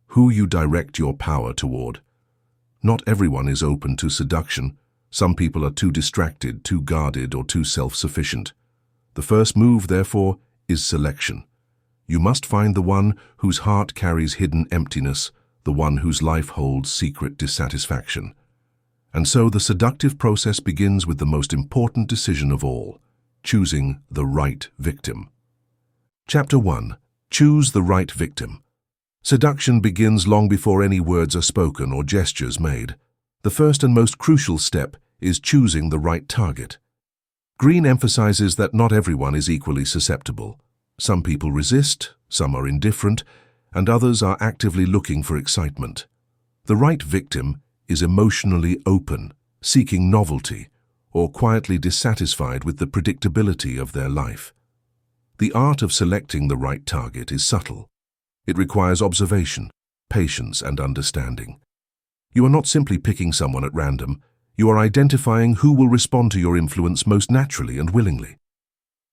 who you direct your power toward. Not everyone is open to seduction. Some people are too distracted, too guarded, or too self-sufficient. The first move, therefore, is selection. You must find the one whose heart carries hidden emptiness, the one whose life holds secret dissatisfaction. And so the seductive process begins with the most important decision of all: choosing the right victim. Chapter 1. Choose the right victim. Seduction begins long before any words are spoken or gestures made. The first and most crucial step is choosing the right target. Greene emphasizes that not everyone is equally susceptible. Some people resist, some are indifferent, and others are actively looking for excitement. The right victim is emotionally open, seeking novelty, or quietly dissatisfied with the predictability of their life. The art of selecting the right target is subtle. It requires observation, patience, and understanding. You are not simply picking someone at random. You are identifying who will respond to your influence most naturally and willingly.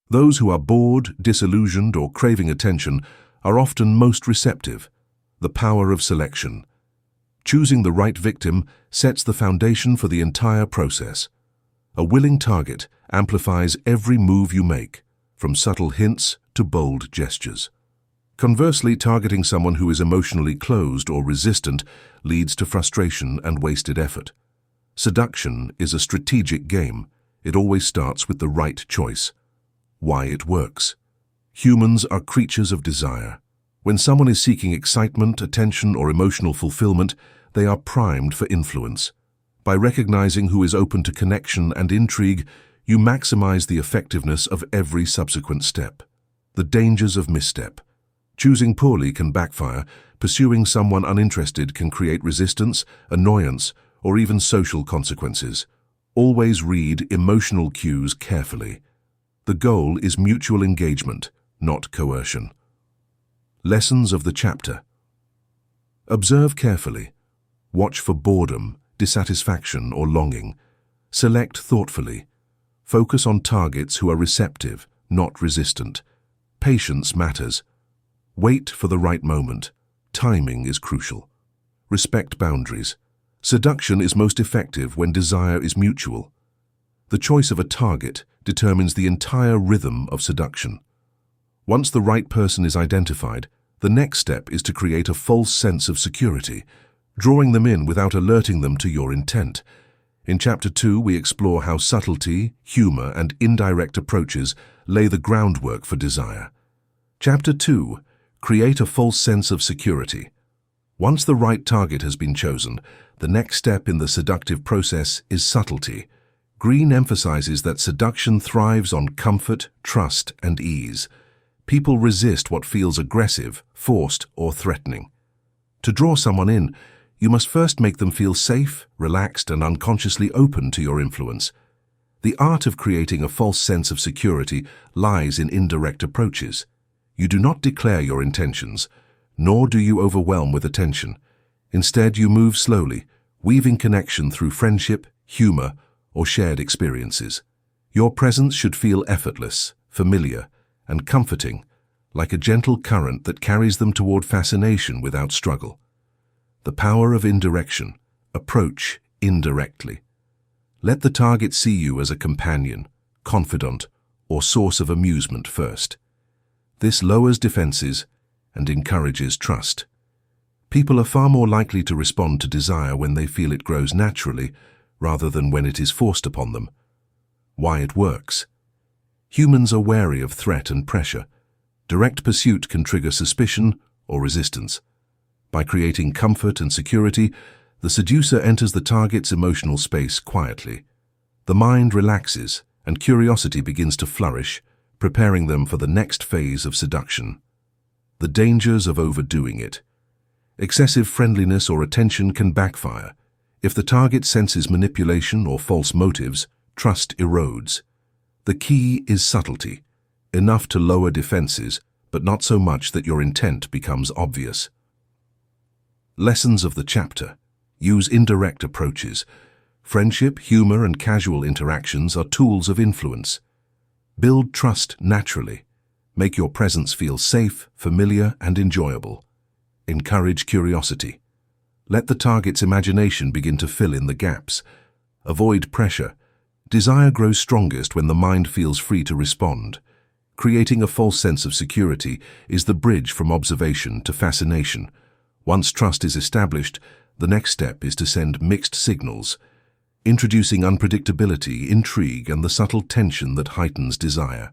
Those who are bored, disillusioned, or craving attention are often most receptive. The power of selection. Choosing the right victim sets the foundation for the entire process. A willing target amplifies every move you make, from subtle hints to bold gestures. Conversely, targeting someone who is emotionally closed or resistant leads to frustration and wasted effort. Seduction is a strategic game. It always starts with the right choice. Why it works. Humans are creatures of desire. When someone is seeking excitement, attention, or emotional fulfillment, they are primed for influence. By recognizing who is open to connection and intrigue, you maximize the effectiveness of every subsequent step. The dangers of misstep. Choosing poorly can backfire. Pursuing someone uninterested can create resistance, annoyance, or even social consequences. Always read emotional cues carefully. The goal is mutual engagement, not coercion. Lessons of the chapter. Observe carefully. Watch for boredom, dissatisfaction, or longing. Select thoughtfully. Focus on targets who are receptive, not resistant. Patience matters. Wait for the right moment. Timing is crucial. Respect boundaries. Seduction is most effective when desire is mutual. The choice of a target determines the entire rhythm of seduction. Once the right person is identified, the next step is to create a false sense of security, drawing them in without alerting them to your intent. In Chapter 2, we explore how subtlety, humor, and indirect approaches lay the groundwork for desire. Chapter 2. Create a false sense of security. Once the right target has been chosen, the next step in the seductive process is subtlety. Greene emphasizes that seduction thrives on comfort, trust, and ease. People resist what feels aggressive, forced, or threatening. To draw someone in, you must first make them feel safe, relaxed, and unconsciously open to your influence. The art of creating a false sense of security lies in indirect approaches. You do not declare your intentions, nor do you overwhelm with attention. Instead, you move slowly, weaving connection through friendship, humor, or shared experiences. Your presence should feel effortless, familiar, and comforting, like a gentle current that carries them toward fascination without struggle. The power of indirection. Approach indirectly. Let the target see you as a companion, confidant, or source of amusement first. This lowers defenses and encourages trust. People are far more likely to respond to desire when they feel it grows naturally, rather than when it is forced upon them. Why it works. Humans are wary of threat and pressure. Direct pursuit can trigger suspicion or resistance. By creating comfort and security, the seducer enters the target's emotional space quietly. The mind relaxes, and curiosity begins to flourish, preparing them for the next phase of seduction. The dangers of overdoing it. Excessive friendliness or attention can backfire. If the target senses manipulation or false motives, trust erodes. The key is subtlety, enough to lower defenses, but not so much that your intent becomes obvious. Lessons of the chapter. Use indirect approaches. Friendship, humor, and casual interactions are tools of influence. Build trust naturally. Make your presence feel safe, familiar, and enjoyable. Encourage curiosity. Let the target's imagination begin to fill in the gaps. Avoid pressure. Desire grows strongest when the mind feels free to respond. Creating a false sense of security is the bridge from observation to fascination. Once trust is established, the next step is to send mixed signals, introducing unpredictability, intrigue, and the subtle tension that heightens desire.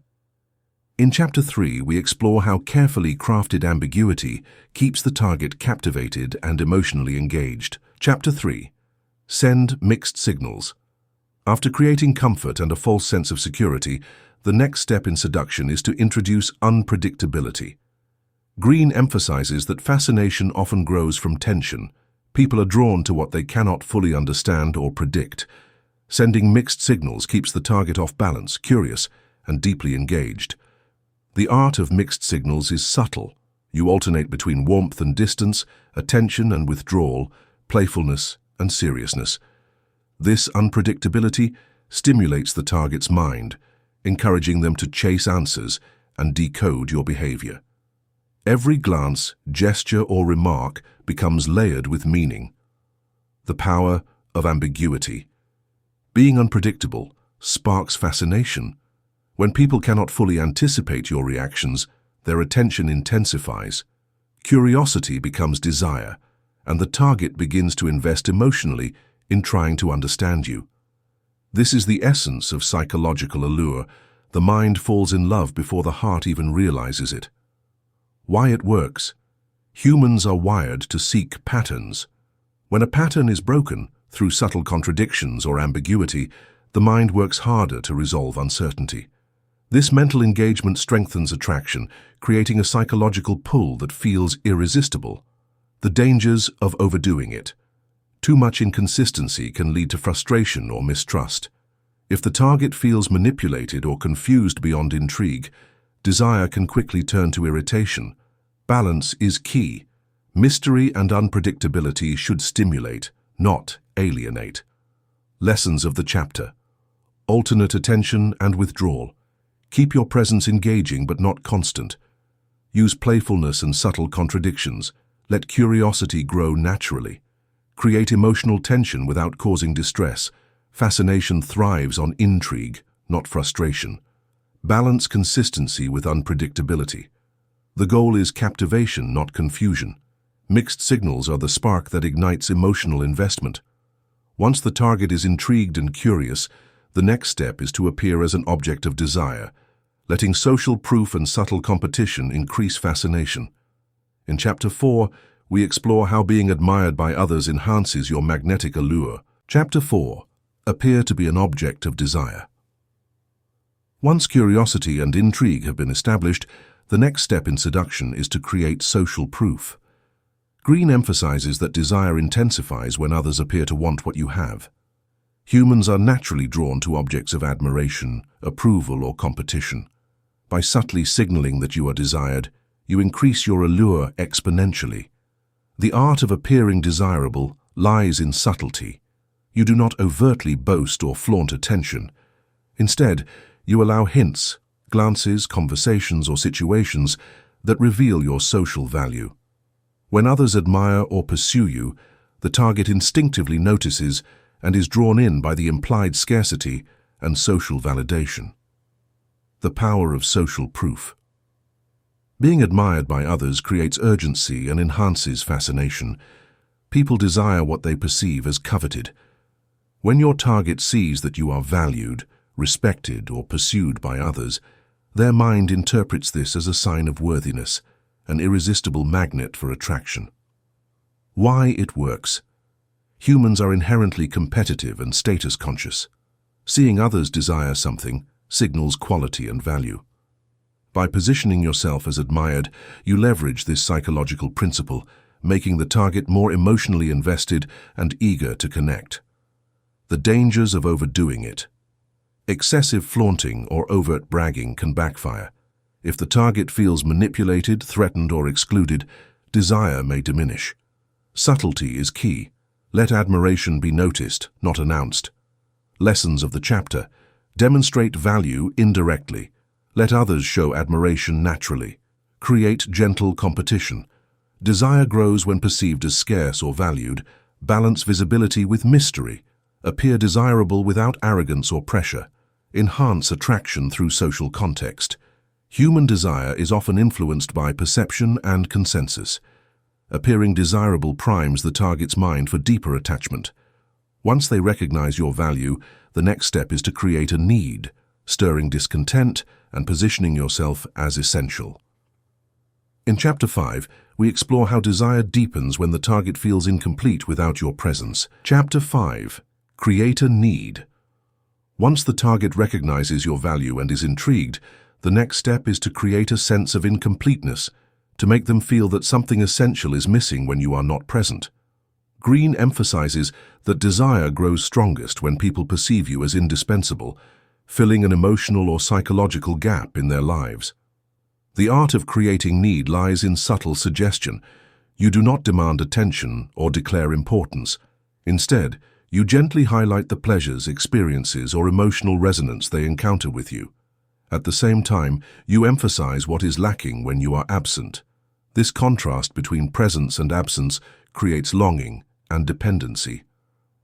In Chapter 3, we explore how carefully crafted ambiguity keeps the target captivated and emotionally engaged. Chapter 3. Send mixed signals. After creating comfort and a false sense of security, the next step in seduction is to introduce unpredictability. Greene emphasizes that fascination often grows from tension. People are drawn to what they cannot fully understand or predict. Sending mixed signals keeps the target off balance, curious, and deeply engaged. The art of mixed signals is subtle. You alternate between warmth and distance, attention and withdrawal, playfulness and seriousness. This unpredictability stimulates the target's mind, encouraging them to chase answers and decode your behavior. Every glance, gesture, or remark becomes layered with meaning. The power of ambiguity. Being unpredictable sparks fascination. When people cannot fully anticipate your reactions, their attention intensifies. Curiosity becomes desire, and the target begins to invest emotionally in trying to understand you. This is the essence of psychological allure. The mind falls in love before the heart even realizes it. Why it works. Humans are wired to seek patterns. When a pattern is broken through subtle contradictions or ambiguity, the mind works harder to resolve uncertainty. This mental engagement strengthens attraction, creating a psychological pull that feels irresistible. The dangers of overdoing it. Too much inconsistency can lead to frustration or mistrust. If the target feels manipulated or confused beyond intrigue, desire can quickly turn to irritation. Balance is key. Mystery and unpredictability should stimulate, not alienate. Lessons of the chapter. Alternate attention and withdrawal. Keep your presence engaging but not constant. Use playfulness and subtle contradictions. Let curiosity grow naturally. Create emotional tension without causing distress. Fascination thrives on intrigue, not frustration. Balance consistency with unpredictability. The goal is captivation, not confusion. Mixed signals are the spark that ignites emotional investment. Once the target is intrigued and curious, the next step is to appear as an object of desire, letting social proof and subtle competition increase fascination. In Chapter 4, we explore how being admired by others enhances your magnetic allure. Chapter 4. Appear to be an object of desire. Once curiosity and intrigue have been established, the next step in seduction is to create social proof. Greene emphasizes that desire intensifies when others appear to want what you have. Humans are naturally drawn to objects of admiration, approval, or competition. By subtly signaling that you are desired, you increase your allure exponentially. The art of appearing desirable lies in subtlety. You do not overtly boast or flaunt attention. Instead, you allow hints, glances, conversations, or situations that reveal your social value. When others admire or pursue you, the target instinctively notices and is drawn in by the implied scarcity and social validation. The power of social proof. Being admired by others creates urgency and enhances fascination. People desire what they perceive as coveted. When your target sees that you are valued, respected, or pursued by others, their mind interprets this as a sign of worthiness, an irresistible magnet for attraction. Why it works. Humans are inherently competitive and status-conscious. Seeing others desire something signals quality and value. By positioning yourself as admired, you leverage this psychological principle, making the target more emotionally invested and eager to connect. The dangers of overdoing it. Excessive flaunting or overt bragging can backfire. If the target feels manipulated, threatened, or excluded, desire may diminish. Subtlety is key. Let admiration be noticed, not announced. Lessons of the chapter. Demonstrate value indirectly. Let others show admiration naturally. Create gentle competition. Desire grows when perceived as scarce or valued. Balance visibility with mystery. Appear desirable without arrogance or pressure. Enhance attraction through social context. Human desire is often influenced by perception and consensus. Appearing desirable primes the target's mind for deeper attachment. Once they recognize your value, the next step is to create a need, stirring discontent and positioning yourself as essential. In Chapter 5, we explore how desire deepens when the target feels incomplete without your presence. Chapter 5. Create a need. Once the target recognizes your value and is intrigued, the next step is to create a sense of incompleteness, to make them feel that something essential is missing when you are not present. Greene emphasizes that desire grows strongest when people perceive you as indispensable, filling an emotional or psychological gap in their lives. The art of creating need lies in subtle suggestion. You do not demand attention or declare importance. Instead, you gently highlight the pleasures, experiences, or emotional resonance they encounter with you. At the same time, you emphasize what is lacking when you are absent. This contrast between presence and absence creates longing and dependency.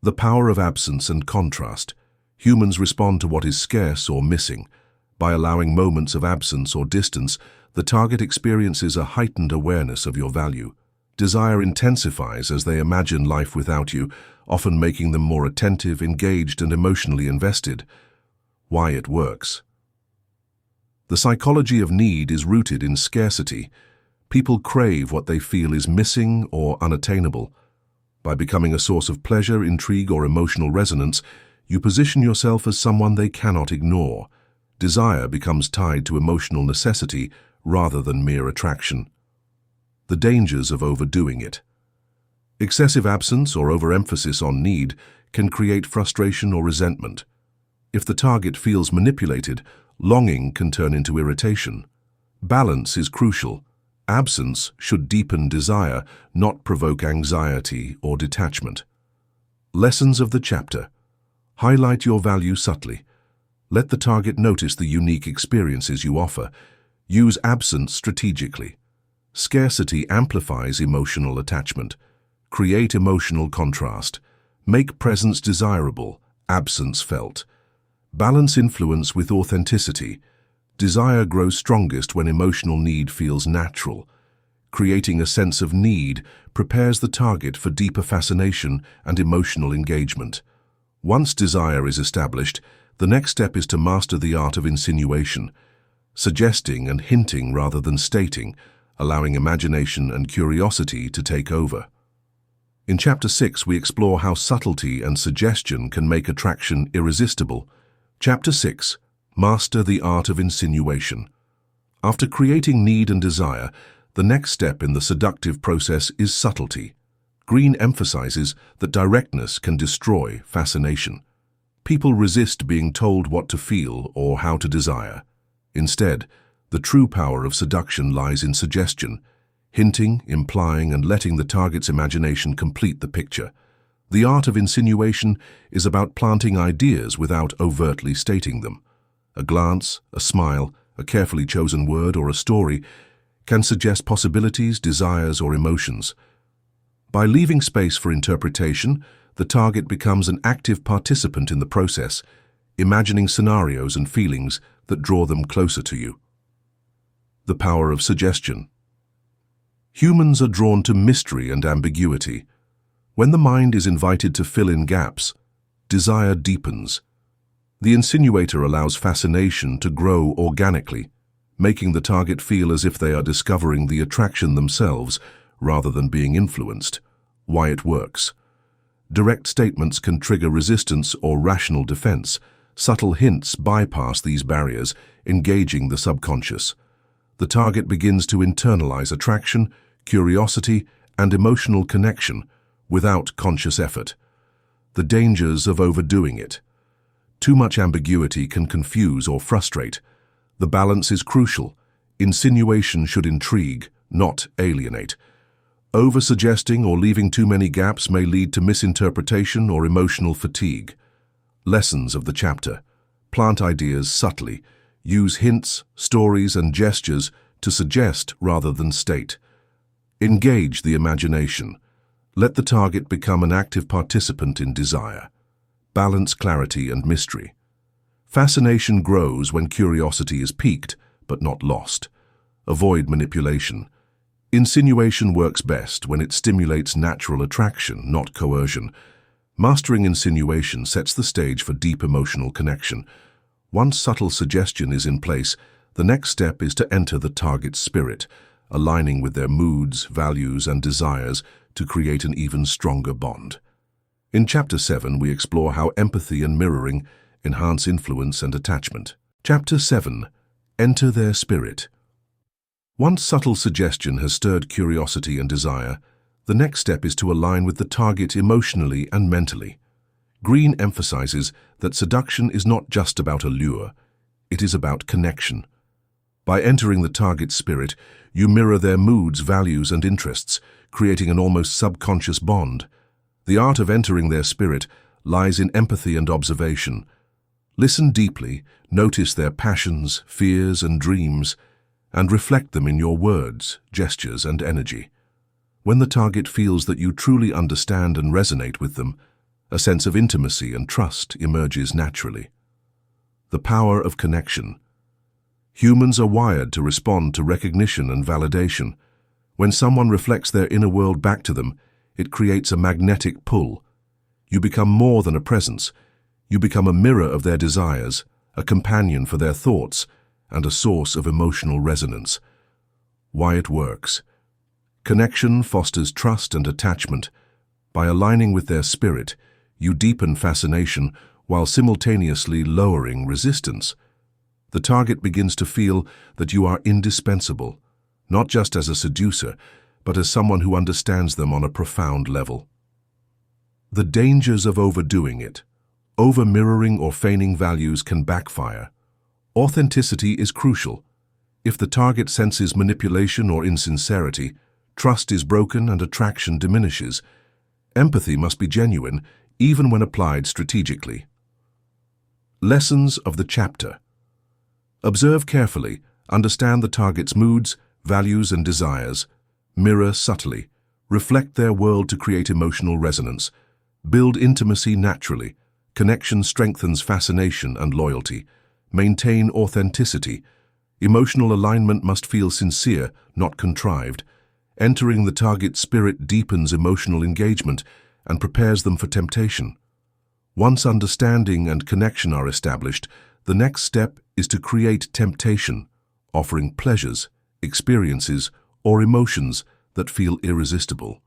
The power of absence and contrast. Humans respond to what is scarce or missing. By allowing moments of absence or distance, the target experiences a heightened awareness of your value. Desire intensifies as they imagine life without you, often making them more attentive, engaged, and emotionally invested. Why it works. The psychology of need is rooted in scarcity. People crave what they feel is missing or unattainable. By becoming a source of pleasure, intrigue, or emotional resonance, you position yourself as someone they cannot ignore. Desire becomes tied to emotional necessity rather than mere attraction. The dangers of overdoing it. Excessive absence or overemphasis on need can create frustration or resentment. If the target feels manipulated, longing can turn into irritation. Balance is crucial. Absence should deepen desire, not provoke anxiety or detachment. Lessons of the chapter. Highlight your value subtly. Let the target notice the unique experiences you offer. Use absence strategically. Scarcity amplifies emotional attachment. Create emotional contrast. Make presence desirable, absence felt. Balance influence with authenticity. Desire grows strongest when emotional need feels natural. Creating a sense of need prepares the target for deeper fascination and emotional engagement. Once desire is established, the next step is to master the art of insinuation, suggesting and hinting rather than stating, allowing imagination and curiosity to take over. In Chapter 6, we explore how subtlety and suggestion can make attraction irresistible. Chapter 6. Master the art of insinuation. After creating need and desire, the next step in the seductive process is subtlety. Greene emphasizes that directness can destroy fascination. People resist being told what to feel or how to desire. Instead, the true power of seduction lies in suggestion, hinting, implying, and letting the target's imagination complete the picture. The art of insinuation is about planting ideas without overtly stating them. A glance, a smile, a carefully chosen word, or a story can suggest possibilities, desires, or emotions. By leaving space for interpretation, the target becomes an active participant in the process, imagining scenarios and feelings that draw them closer to you. The power of suggestion. Humans are drawn to mystery and ambiguity. When the mind is invited to fill in gaps, desire deepens. The insinuator allows fascination to grow organically, making the target feel as if they are discovering the attraction themselves rather than being influenced. Why it works. Direct statements can trigger resistance or rational defense. Subtle hints bypass these barriers, engaging the subconscious. The target begins to internalize attraction, curiosity, and emotional connection without conscious effort. The dangers of overdoing it. Too much ambiguity can confuse or frustrate. The balance is crucial. Insinuation should intrigue, not alienate. Over-suggesting or leaving too many gaps may lead to misinterpretation or emotional fatigue. Lessons of the chapter. Plant ideas subtly. Use hints, stories, and gestures to suggest rather than state. Engage the imagination. Let the target become an active participant in desire. Balance clarity and mystery. Fascination grows when curiosity is piqued, but not lost. Avoid manipulation. Insinuation works best when it stimulates natural attraction, not coercion. Mastering insinuation sets the stage for deep emotional connection. Once subtle suggestion is in place, the next step is to enter the target's spirit, aligning with their moods, values, and desires to create an even stronger bond. In Chapter 7, we explore how empathy and mirroring enhance influence and attachment. Chapter 7. Enter their spirit. Once subtle suggestion has stirred curiosity and desire, the next step is to align with the target emotionally and mentally. Greene emphasizes that seduction is not just about allure, it is about connection. By entering the target's spirit, you mirror their moods, values, and interests, creating an almost subconscious bond. The art of entering their spirit lies in empathy and observation. Listen deeply, notice their passions, fears, and dreams, and reflect them in your words, gestures, and energy. When the target feels that you truly understand and resonate with them, a sense of intimacy and trust emerges naturally. The power of connection. Humans are wired to respond to recognition and validation. When someone reflects their inner world back to them, it creates a magnetic pull. You become more than a presence. You become a mirror of their desires, a companion for their thoughts, and a source of emotional resonance. Why it works. Connection fosters trust and attachment. By aligning with their spirit, you deepen fascination while simultaneously lowering resistance. The target begins to feel that you are indispensable, not just as a seducer, but as someone who understands them on a profound level. The dangers of overdoing it. Over-mirroring or feigning values can backfire. Authenticity is crucial. If the target senses manipulation or insincerity, trust is broken and attraction diminishes. Empathy must be genuine, even when applied strategically. Lessons of the chapter. Observe carefully, understand the target's moods, values, and desires. Mirror subtly. Reflect their world to create emotional resonance. Build intimacy naturally. Connection strengthens fascination and loyalty. Maintain authenticity. Emotional alignment must feel sincere, not contrived. Entering the target's spirit deepens emotional engagement and prepares them for temptation. Once understanding and connection are established, the next step is to create temptation, offering pleasures, experiences, or emotions that feel irresistible.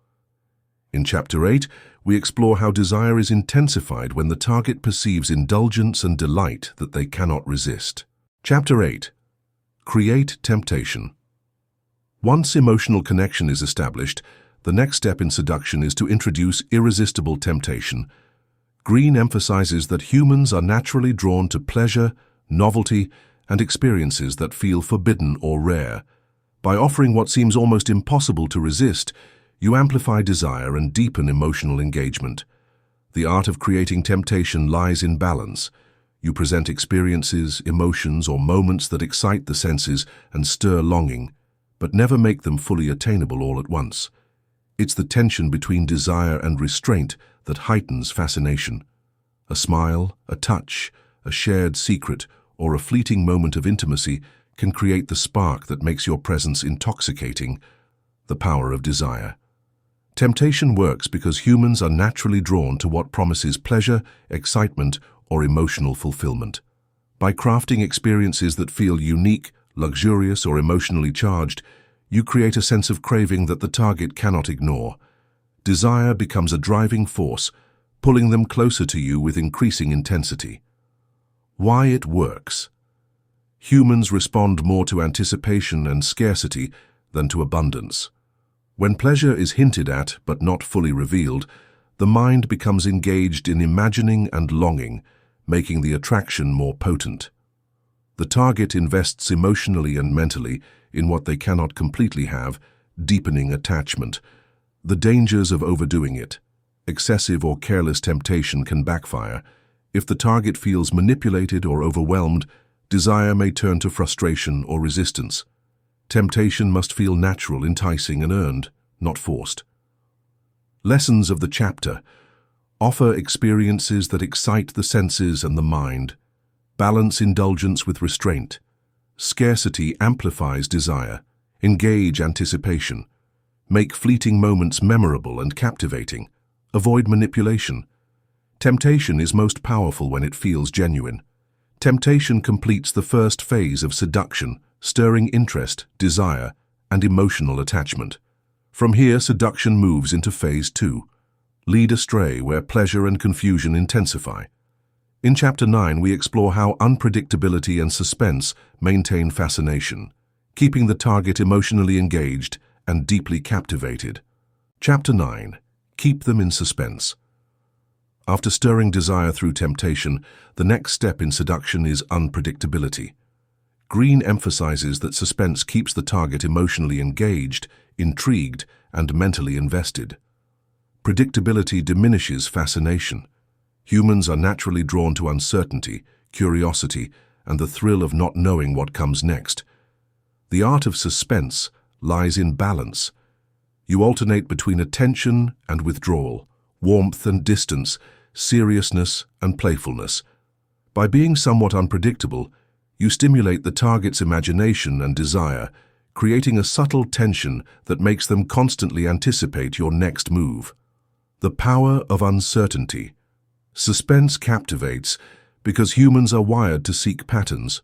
In Chapter 8, we explore how desire is intensified when the target perceives indulgence and delight that they cannot resist. Chapter 8. Create temptation. Once emotional connection is established, the next step in seduction is to introduce irresistible temptation. Greene emphasizes that humans are naturally drawn to pleasure, novelty, and experiences that feel forbidden or rare. By offering what seems almost impossible to resist, you amplify desire and deepen emotional engagement. The art of creating temptation lies in balance. You present experiences, emotions, or moments that excite the senses and stir longing, but never make them fully attainable all at once. It's the tension between desire and restraint that heightens fascination. A smile, a touch, a shared secret, or a fleeting moment of intimacy can create the spark that makes your presence intoxicating. The power of desire. Temptation works because humans are naturally drawn to what promises pleasure, excitement, or emotional fulfillment. By crafting experiences that feel unique, luxurious, or emotionally charged, you create a sense of craving that the target cannot ignore. Desire becomes a driving force, pulling them closer to you with increasing intensity. Why it works. Humans respond more to anticipation and scarcity than to abundance. When pleasure is hinted at but not fully revealed, the mind becomes engaged in imagining and longing, making the attraction more potent. The target invests emotionally and mentally in what they cannot completely have, deepening attachment. The dangers of overdoing it. Excessive or careless temptation can backfire. If the target feels manipulated or overwhelmed, desire may turn to frustration or resistance. Temptation must feel natural, enticing, and earned, not forced. Lessons of the chapter. Offer experiences that excite the senses and the mind. Balance indulgence with restraint. Scarcity amplifies desire. Engage anticipation. Make fleeting moments memorable and captivating. Avoid manipulation. Temptation is most powerful when it feels genuine. Temptation completes the first phase of seduction, stirring interest, desire, and emotional attachment. From here, seduction moves into phase 2. Lead astray, where pleasure and confusion intensify. In Chapter 9, we explore how unpredictability and suspense maintain fascination, keeping the target emotionally engaged and deeply captivated. Chapter 9. Keep them in suspense. After stirring desire through temptation, the next step in seduction is unpredictability. Greene emphasizes that suspense keeps the target emotionally engaged, intrigued, and mentally invested. Predictability diminishes fascination. Humans are naturally drawn to uncertainty, curiosity, and the thrill of not knowing what comes next. The art of suspense lies in balance. You alternate between attention and withdrawal, warmth and distance, seriousness and playfulness. By being somewhat unpredictable, you stimulate the target's imagination and desire, creating a subtle tension that makes them constantly anticipate your next move. The power of uncertainty. Suspense captivates because humans are wired to seek patterns.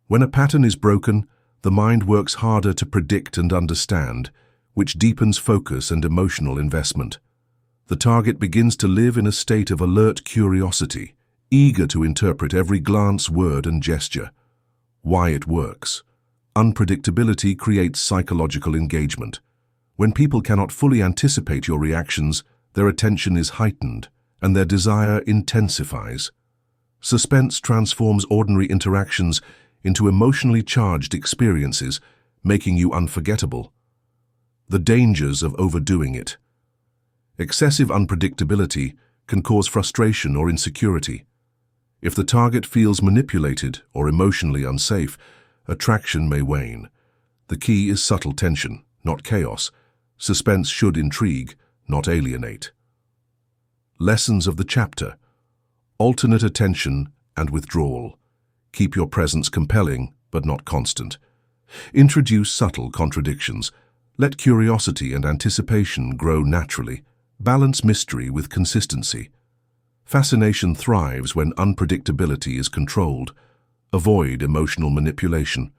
When a pattern is broken, the mind works harder to predict and understand, which deepens focus and emotional investment. The target begins to live in a state of alert curiosity, eager to interpret every glance, word, and gesture. Why it works. Unpredictability creates psychological engagement. When people cannot fully anticipate your reactions, their attention is heightened, and their desire intensifies. Suspense transforms ordinary interactions into emotionally charged experiences, making you unforgettable. The dangers of overdoing it. Excessive unpredictability can cause frustration or insecurity. If the target feels manipulated or emotionally unsafe, attraction may wane. The key is subtle tension, not chaos. Suspense should intrigue, not alienate. Lessons of the chapter. Alternate attention and withdrawal. Keep your presence compelling, but not constant. Introduce subtle contradictions. Let curiosity and anticipation grow naturally. Balance mystery with consistency. Fascination thrives when unpredictability is controlled. Avoid emotional manipulation.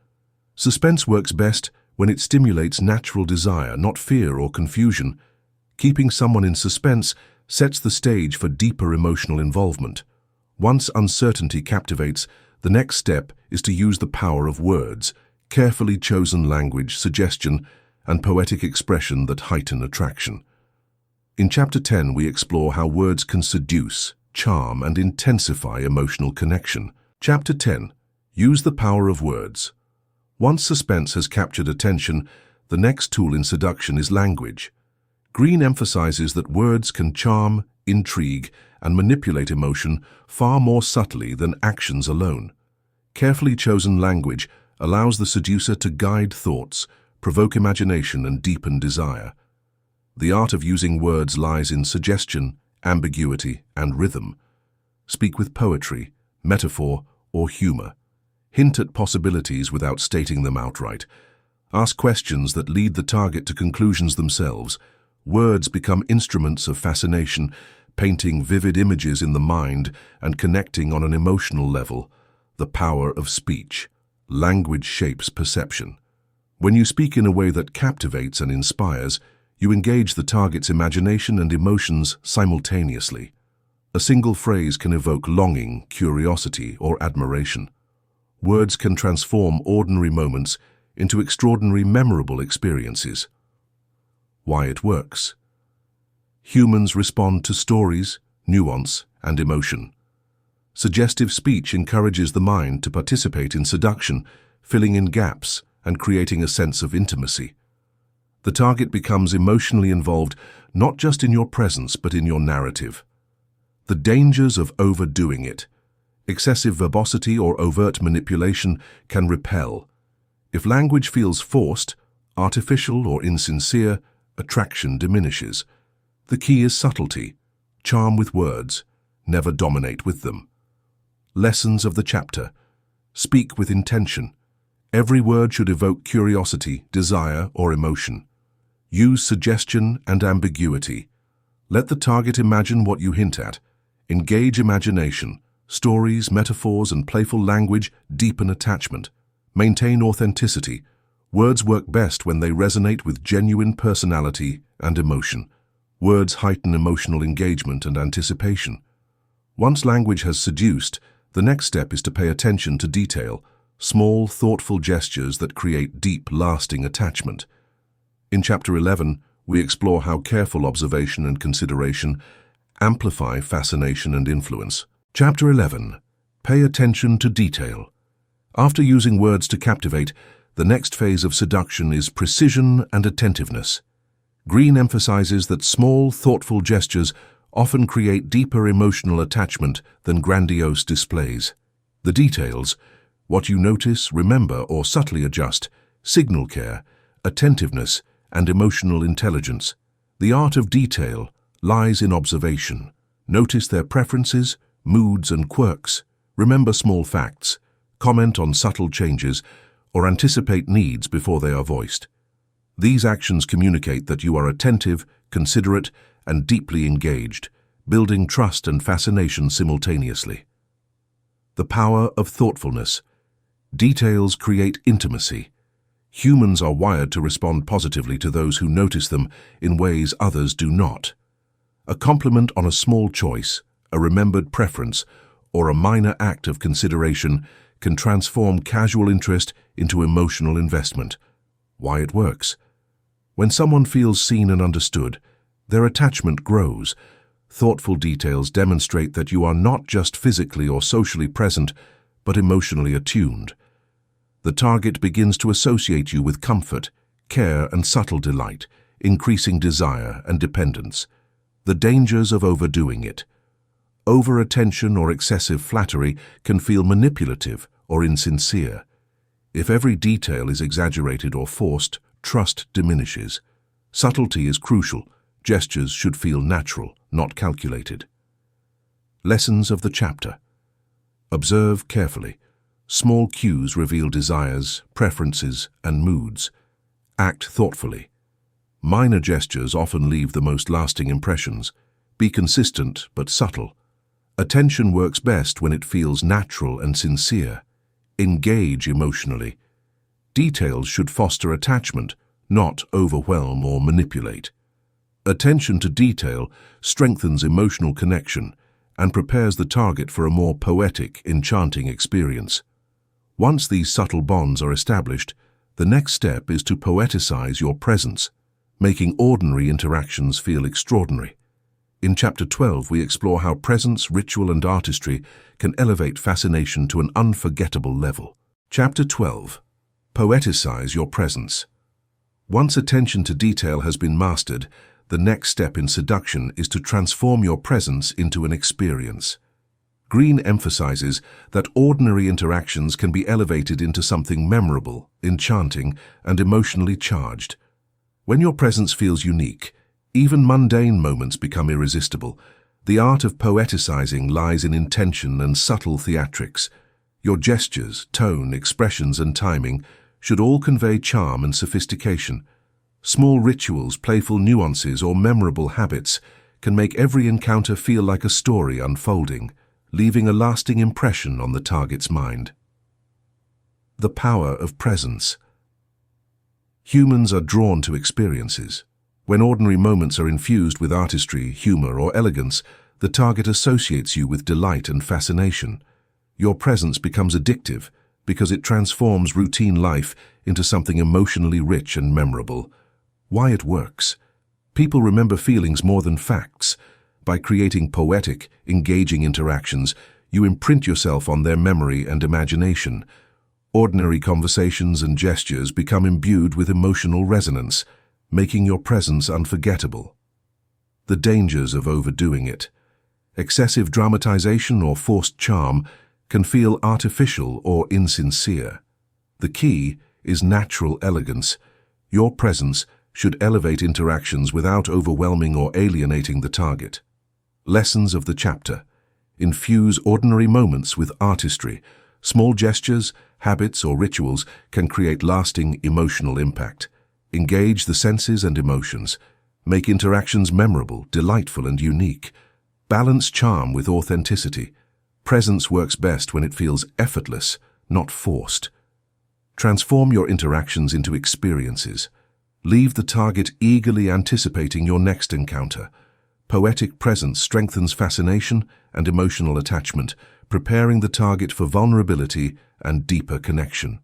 Suspense works best when it stimulates natural desire, not fear or confusion. Keeping someone in suspense sets the stage for deeper emotional involvement. Once uncertainty captivates, the next step is to use the power of words, carefully chosen language, suggestion, and poetic expression that heighten attraction. In Chapter 10, we explore how words can seduce, charm, and intensify emotional connection. Chapter 10. Use the power of words. Once suspense has captured attention, the next tool in seduction is language. Greene emphasizes that words can charm, intrigue, and manipulate emotion far more subtly than actions alone. Carefully chosen language allows the seducer to guide thoughts, provoke imagination, and deepen desire. The art of using words lies in suggestion, ambiguity, and rhythm. Speak with poetry, metaphor, or humor. Hint at possibilities without stating them outright. Ask questions that lead the target to conclusions themselves. Words become instruments of fascination, painting vivid images in the mind and connecting on an emotional level. The power of speech. Language shapes perception. When you speak in a way that captivates and inspires, you engage the target's imagination and emotions simultaneously. A single phrase can evoke longing, curiosity, or admiration. Words can transform ordinary moments into extraordinary, memorable experiences. Why it works. Humans respond to stories, nuance, and emotion. Suggestive speech encourages the mind to participate in seduction, filling in gaps and creating a sense of intimacy. The target becomes emotionally involved not just in your presence but in your narrative. The dangers of overdoing it. Excessive verbosity or overt manipulation can repel. If language feels forced, artificial, or insincere, attraction diminishes. The key is subtlety. Charm with words. Never dominate with them. Lessons of the chapter. Speak with intention. Every word should evoke curiosity, desire, or emotion. Use suggestion and ambiguity. Let the target imagine what you hint at. Engage imagination. Stories, metaphors, and playful language deepen attachment. Maintain authenticity. Words work best when they resonate with genuine personality and emotion. Words heighten emotional engagement and anticipation. Once language has seduced, the next step is to pay attention to detail, small, thoughtful gestures that create deep, lasting attachment. In Chapter 11, we explore how careful observation and consideration amplify fascination and influence. Chapter 11. Pay attention to detail. After using words to captivate, the next phase of seduction is precision and attentiveness. Greene emphasizes that small, thoughtful gestures often create deeper emotional attachment than grandiose displays. The details, what you notice, remember, or subtly adjust, signal care, attentiveness, and emotional intelligence. The art of detail lies in observation. Notice their preferences, moods, and quirks. Remember small facts. Comment on subtle changes, or anticipate needs before they are voiced. These actions communicate that you are attentive, considerate, and deeply engaged, building trust and fascination simultaneously. The power of thoughtfulness. Details create intimacy. Humans are wired to respond positively to those who notice them in ways others do not. A compliment on a small choice, a remembered preference, or a minor act of consideration can transform casual interest into emotional investment. Why it works. When someone feels seen and understood, their attachment grows. Thoughtful details demonstrate that you are not just physically or socially present, but emotionally attuned. The target begins to associate you with comfort, care, and subtle delight, increasing desire and dependence. The dangers of overdoing it. Over-attention or excessive flattery can feel manipulative or insincere. If every detail is exaggerated or forced, trust diminishes. Subtlety is crucial. Gestures should feel natural, not calculated. Lessons of the chapter. Observe carefully. Small cues reveal desires, preferences, and moods. Act thoughtfully. Minor gestures often leave the most lasting impressions. Be consistent but subtle. Attention works best when it feels natural and sincere. Engage emotionally. Details should foster attachment, not overwhelm or manipulate. Attention to detail strengthens emotional connection and prepares the target for a more poetic, enchanting experience. Once these subtle bonds are established, the next step is to poeticize your presence, making ordinary interactions feel extraordinary. In Chapter 12, we explore how presence, ritual, and artistry can elevate fascination to an unforgettable level. Chapter 12. Poeticize your presence. Once attention to detail has been mastered, the next step in seduction is to transform your presence into an experience. Greene emphasizes that ordinary interactions can be elevated into something memorable, enchanting, and emotionally charged. When your presence feels unique, even mundane moments become irresistible. The art of poeticizing lies in intention and subtle theatrics. Your gestures, tone, expressions, and timing should all convey charm and sophistication. Small rituals, playful nuances, or memorable habits can make every encounter feel like a story unfolding, leaving a lasting impression on the target's mind. The power of presence. Humans are drawn to experiences. When ordinary moments are infused with artistry, humor, or elegance, the target associates you with delight and fascination. Your presence becomes addictive because it transforms routine life into something emotionally rich and memorable. Why it works? People remember feelings more than facts. By creating poetic, engaging interactions, you imprint yourself on their memory and imagination. Ordinary conversations and gestures become imbued with emotional resonance, making your presence unforgettable. The dangers of overdoing it. Excessive dramatization or forced charm can feel artificial or insincere. The key is natural elegance. Your presence should elevate interactions without overwhelming or alienating the target. Lessons of the chapter. Infuse ordinary moments with artistry. Small gestures, habits, or rituals can create lasting emotional impact. Engage the senses and emotions. Make interactions memorable, delightful, and unique. Balance charm with authenticity. Presence works best when it feels effortless, not forced. Transform your interactions into experiences. Leave the target eagerly anticipating your next encounter. Poetic presence strengthens fascination and emotional attachment, preparing the target for vulnerability and deeper connection.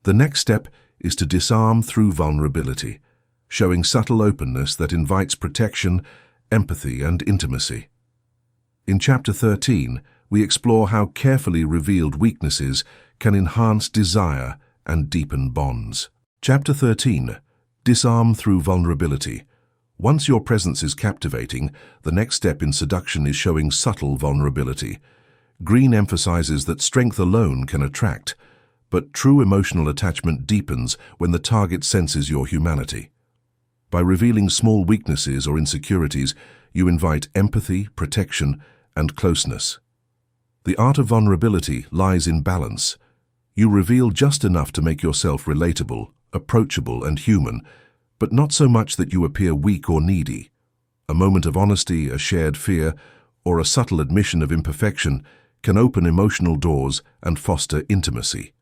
The next step is to disarm through vulnerability, showing subtle openness that invites protection, empathy, and intimacy. In Chapter 13, we explore how carefully revealed weaknesses can enhance desire and deepen bonds. Chapter 13. Disarm through vulnerability. Once your presence is captivating, the next step in seduction is showing subtle vulnerability. Greene emphasizes that strength alone can attract, but true emotional attachment deepens when the target senses your humanity. By revealing small weaknesses or insecurities, you invite empathy, protection, and closeness. The art of vulnerability lies in balance. You reveal just enough to make yourself relatable, approachable, and human, but not so much that you appear weak or needy. A moment of honesty, a shared fear, or a subtle admission of imperfection can open emotional doors and foster intimacy.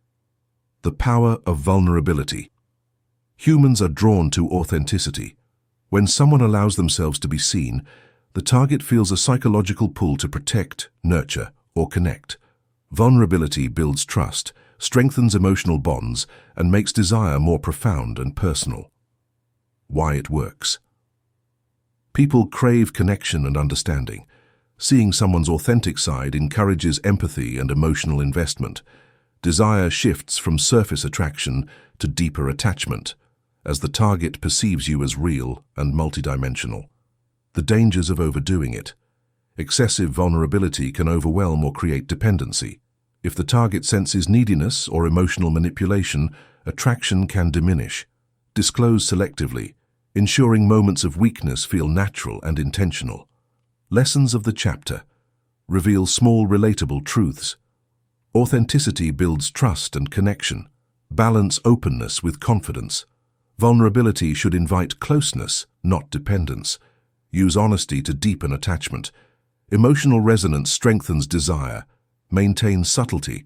The power of vulnerability. Humans are drawn to authenticity. When someone allows themselves to be seen, the target feels a psychological pull to protect, nurture, or connect. Vulnerability builds trust, strengthens emotional bonds, and makes desire more profound and personal. Why it works. People crave connection and understanding. Seeing someone's authentic side encourages empathy and emotional investment. Desire shifts from surface attraction to deeper attachment, as the target perceives you as real and multidimensional. The dangers of overdoing it. Excessive vulnerability can overwhelm or create dependency. If the target senses neediness or emotional manipulation, attraction can diminish. Disclose selectively, ensuring moments of weakness feel natural and intentional. Lessons of the chapter. Reveal small, relatable truths. Authenticity builds trust and connection. Balance openness with confidence. Vulnerability should invite closeness, not dependence. Use honesty to deepen attachment. Emotional resonance strengthens desire. Maintain subtlety.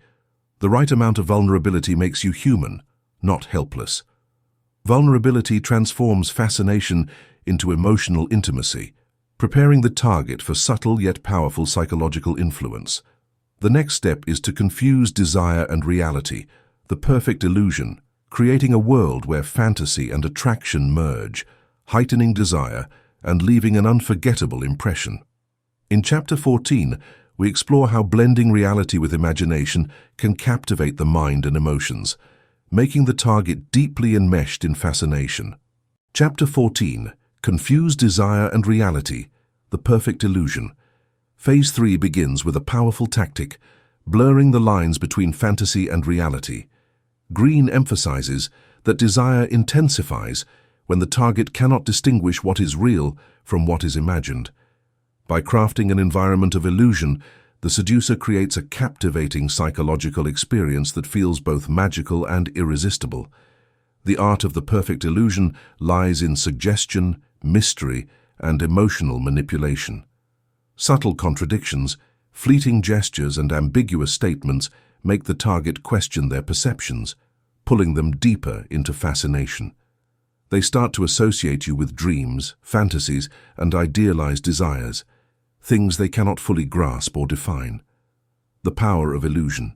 The right amount of vulnerability makes you human, not helpless. Vulnerability transforms fascination into emotional intimacy, preparing the target for subtle yet powerful psychological influence. The next step is to confuse desire and reality, the perfect illusion, creating a world where fantasy and attraction merge, heightening desire and leaving an unforgettable impression. In Chapter 14, we explore how blending reality with imagination can captivate the mind and emotions, making the target deeply enmeshed in fascination. Chapter 14, Confuse Desire and Reality, the Perfect Illusion. Phase 3 begins with a powerful tactic, blurring the lines between fantasy and reality. Greene emphasizes that desire intensifies when the target cannot distinguish what is real from what is imagined. By crafting an environment of illusion, the seducer creates a captivating psychological experience that feels both magical and irresistible. The art of the perfect illusion lies in suggestion, mystery, and emotional manipulation. Subtle contradictions, fleeting gestures, and ambiguous statements make the target question their perceptions, pulling them deeper into fascination. They start to associate you with dreams, fantasies, and idealized desires, things they cannot fully grasp or define. The power of illusion.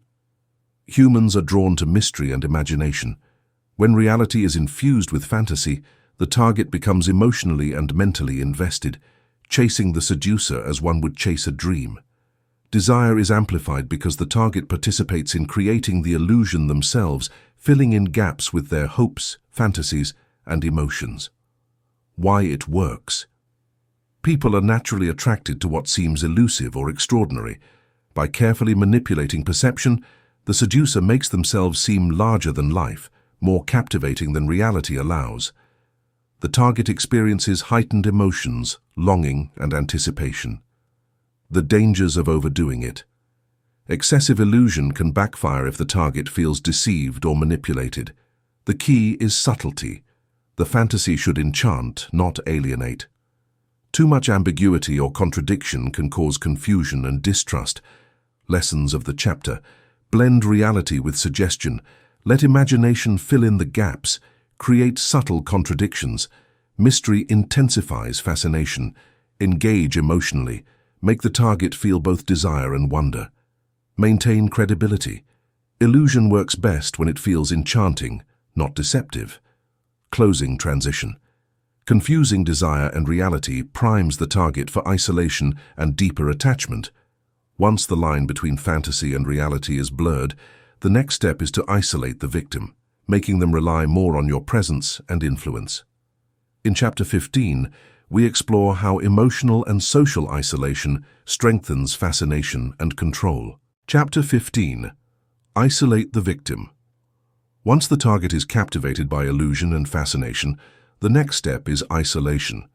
Humans are drawn to mystery and imagination. When reality is infused with fantasy, the target becomes emotionally and mentally invested, chasing the seducer as one would chase a dream. Desire is amplified because the target participates in creating the illusion themselves, filling in gaps with their hopes, fantasies, and emotions. Why it works. People are naturally attracted to what seems elusive or extraordinary. By carefully manipulating perception, the seducer makes themselves seem larger than life, more captivating than reality allows. The target experiences heightened emotions, longing, and anticipation. The dangers of overdoing it. Excessive illusion can backfire if the target feels deceived or manipulated. The key is subtlety. The fantasy should enchant, not alienate. Too much ambiguity or contradiction can cause confusion and distrust. Lessons of the chapter. Blend reality with suggestion. Let imagination fill in the gaps. Create subtle contradictions. Mystery intensifies fascination. Engage emotionally. Make the target feel both desire and wonder. Maintain credibility. Illusion works best when it feels enchanting, not deceptive. Closing transition. Confusing desire and reality primes the target for isolation and deeper attachment. Once the line between fantasy and reality is blurred, the next step is to isolate the victim, making them rely more on your presence and influence. In Chapter 15, we explore how emotional and social isolation strengthens fascination and control. Chapter 15. Isolate the victim. Once the target is captivated by illusion and fascination, the next step is isolation.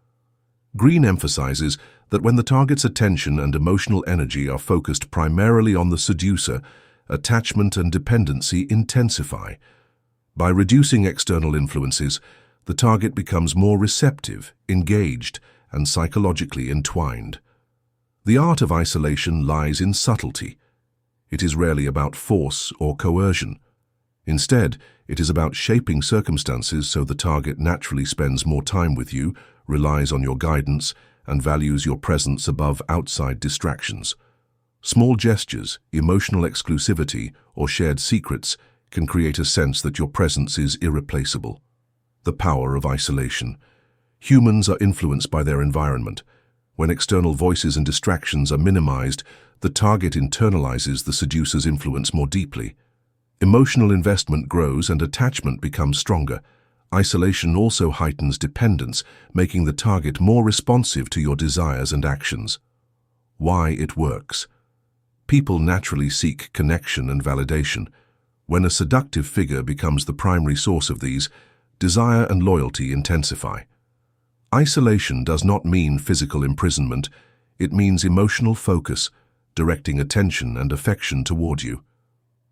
Greene emphasizes that when the target's attention and emotional energy are focused primarily on the seducer, attachment and dependency intensify. By reducing external influences, the target becomes more receptive, engaged, and psychologically entwined. The art of isolation lies in subtlety. It is rarely about force or coercion. Instead, it is about shaping circumstances so the target naturally spends more time with you, relies on your guidance, and values your presence above outside distractions. Small gestures, emotional exclusivity, or shared secrets can create a sense that your presence is irreplaceable. The power of isolation. Humans are influenced by their environment. When external voices and distractions are minimized, the target internalizes the seducer's influence more deeply. Emotional investment grows and attachment becomes stronger. Isolation also heightens dependence, making the target more responsive to your desires and actions. Why it works. People naturally seek connection and validation. When a seductive figure becomes the primary source of these, desire and loyalty intensify. Isolation does not mean physical imprisonment. It means emotional focus, directing attention and affection toward you.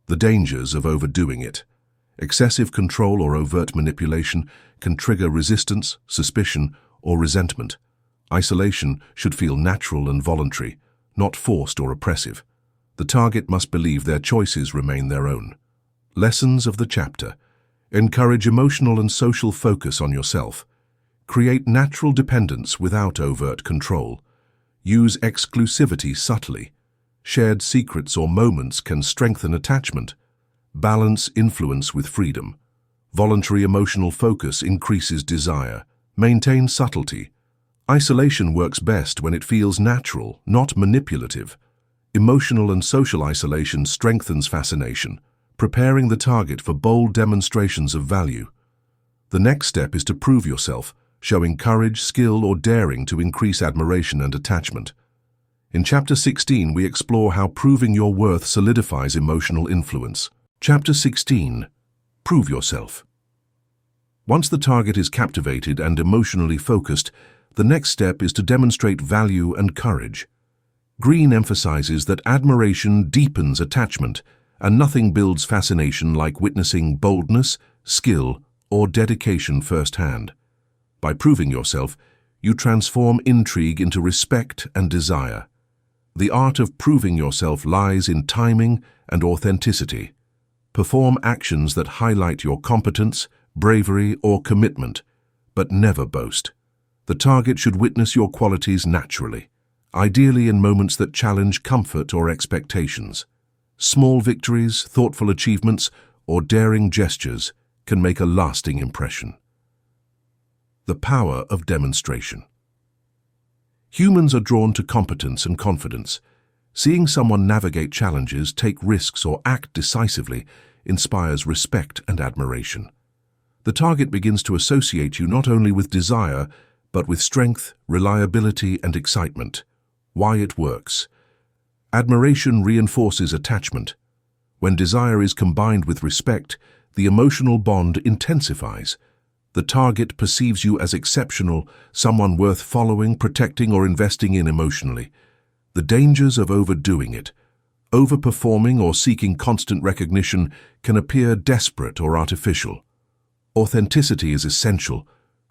The dangers of overdoing it. Excessive control or overt manipulation can trigger resistance, suspicion, or resentment. Isolation should feel natural and voluntary, not forced or oppressive. The target must believe their choices remain their own. Lessons of the chapter. Encourage emotional and social focus on yourself. Create natural dependence without overt control. Use exclusivity subtly. Shared secrets or moments can strengthen attachment. Balance influence with freedom. Voluntary emotional focus increases desire. Maintain subtlety. Isolation works best when it feels natural, not manipulative. Emotional and social isolation strengthens fascination, preparing the target for bold demonstrations of value. The next step is to prove yourself, showing courage, skill, or daring to increase admiration and attachment. In Chapter 16, we explore how proving your worth solidifies emotional influence. Chapter 16. Prove yourself. Once the target is captivated and emotionally focused, the next step is to demonstrate value and courage. Greene emphasizes that admiration deepens attachment, and nothing builds fascination like witnessing boldness, skill, or dedication firsthand. By proving yourself, you transform intrigue into respect and desire. The art of proving yourself lies in timing and authenticity. Perform actions that highlight your competence, bravery, or commitment, but never boast. The target should witness your qualities naturally, ideally in moments that challenge comfort or expectations. Small victories, thoughtful achievements, or daring gestures can make a lasting impression. The power of demonstration. Humans are drawn to competence and confidence. Seeing someone navigate challenges, take risks, or act decisively inspires respect and admiration. The target begins to associate you not only with desire, but with strength, reliability, and excitement. Why it works. Admiration reinforces attachment. When desire is combined with respect, the emotional bond intensifies. The target perceives you as exceptional, someone worth following, protecting, or investing in emotionally. The dangers of overdoing it. Overperforming or seeking constant recognition can appear desperate or artificial. Authenticity is essential.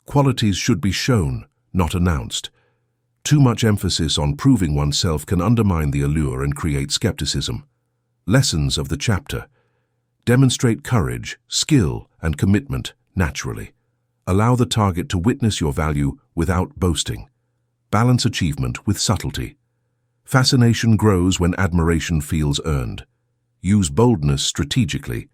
Qualities should be shown, not announced. Too much emphasis on proving oneself can undermine the allure and create skepticism. Lessons of the chapter. Demonstrate courage, skill, and commitment naturally. Allow the target to witness your value without boasting. Balance achievement with subtlety. Fascination grows when admiration feels earned. Use boldness strategically.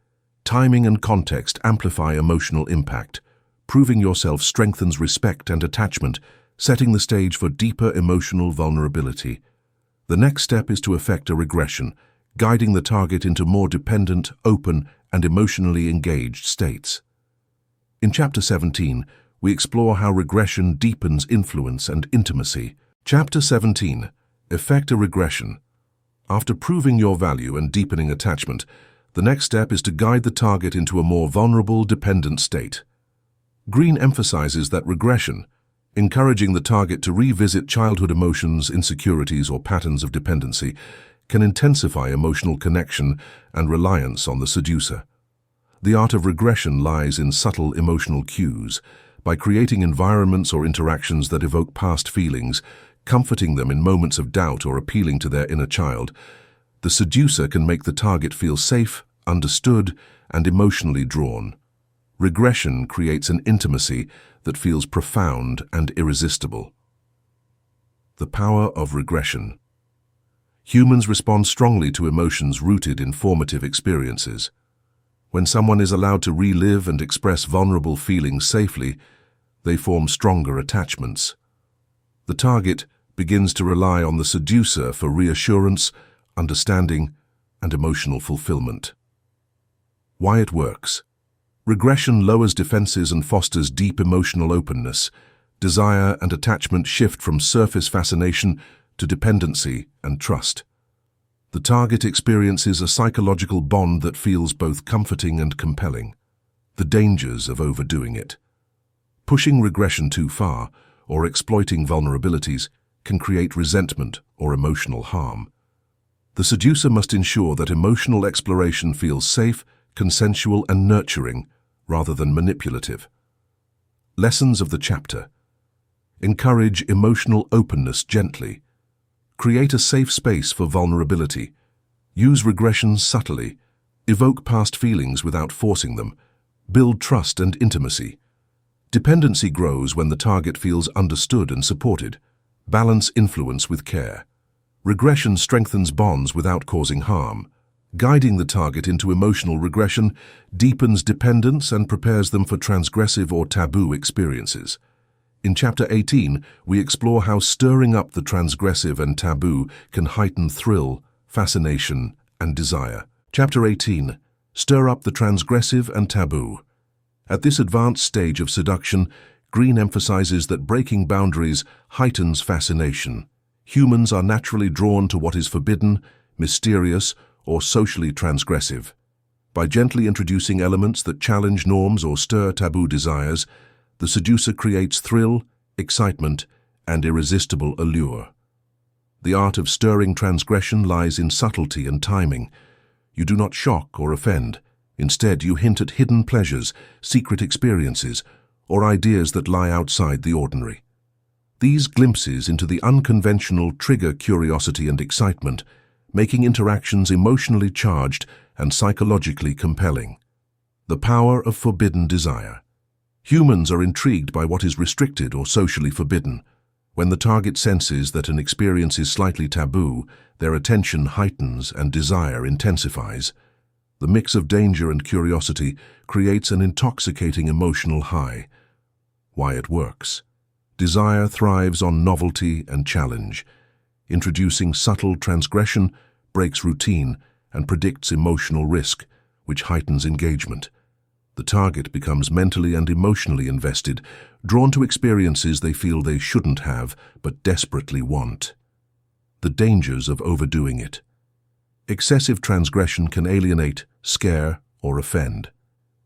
Timing and context amplify emotional impact. Proving yourself strengthens respect and attachment, setting the stage for deeper emotional vulnerability. The next step is to effect a regression, guiding the target into more dependent, open, and emotionally engaged states. In Chapter 17, we explore how regression deepens influence and intimacy. Chapter 17. Effect a regression. After proving your value and deepening attachment, the next step is to guide the target into a more vulnerable, dependent state. Greene emphasizes that regression, encouraging the target to revisit childhood emotions, insecurities, or patterns of dependency, can intensify emotional connection and reliance on the seducer. The art of regression lies in subtle emotional cues. By creating environments or interactions that evoke past feelings, comforting them in moments of doubt or appealing to their inner child, the seducer can make the target feel safe, understood, and emotionally drawn. Regression creates an intimacy that feels profound and irresistible. The power of regression. Humans respond strongly to emotions rooted in formative experiences. When someone is allowed to relive and express vulnerable feelings safely, they form stronger attachments. The target begins to rely on the seducer for reassurance, understanding, and emotional fulfillment. Why it works. Regression lowers defenses and fosters deep emotional openness. Desire and attachment shift from surface fascination to dependency and trust. The target experiences a psychological bond that feels both comforting and compelling. The dangers of overdoing it. Pushing regression too far or exploiting vulnerabilities can create resentment or emotional harm. The seducer must ensure that emotional exploration feels safe, consensual, and nurturing, rather than manipulative. Lessons of the chapter. Encourage emotional openness gently. Create a safe space for vulnerability. Use regression subtly. Evoke past feelings without forcing them. Build trust and intimacy. Dependency grows when the target feels understood and supported. Balance influence with care. Regression strengthens bonds without causing harm. Guiding the target into emotional regression deepens dependence and prepares them for transgressive or taboo experiences. In Chapter 18, we explore how stirring up the transgressive and taboo can heighten thrill, fascination, and desire. Chapter 18. Stir up the transgressive and taboo. At this advanced stage of seduction, Greene emphasizes that breaking boundaries heightens fascination. Humans are naturally drawn to what is forbidden, mysterious, or socially transgressive. By gently introducing elements that challenge norms or stir taboo desires, the seducer creates thrill, excitement, and irresistible allure. The art of stirring transgression lies in subtlety and timing. You do not shock or offend. Instead, you hint at hidden pleasures, secret experiences, or ideas that lie outside the ordinary. These glimpses into the unconventional trigger curiosity and excitement, making interactions emotionally charged and psychologically compelling. The power of forbidden desire. Humans are intrigued by what is restricted or socially forbidden. When the target senses that an experience is slightly taboo, their attention heightens and desire intensifies. The mix of danger and curiosity creates an intoxicating emotional high. Why it works. Desire thrives on novelty and challenge. Introducing subtle transgression breaks routine and predicts emotional risk, which heightens engagement. The target becomes mentally and emotionally invested, drawn to experiences they feel they shouldn't have but desperately want. The dangers of overdoing it. Excessive transgression can alienate, scare, or offend.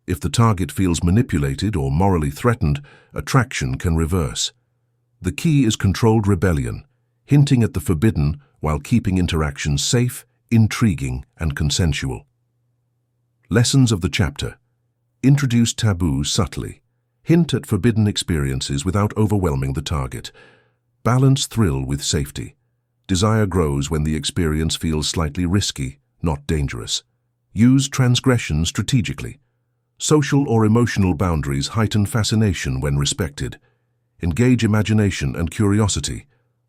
If the target feels manipulated or morally threatened, attraction can reverse. The key is controlled rebellion, hinting at the forbidden while keeping interactions safe, intriguing, and consensual. Lessons of the chapter. Introduce taboo subtly. Hint at forbidden experiences without overwhelming the target. Balance thrill with safety. Desire grows when the experience feels slightly risky, not dangerous. Use transgression strategically. Social or emotional boundaries heighten fascination when respected. Engage imagination and curiosity.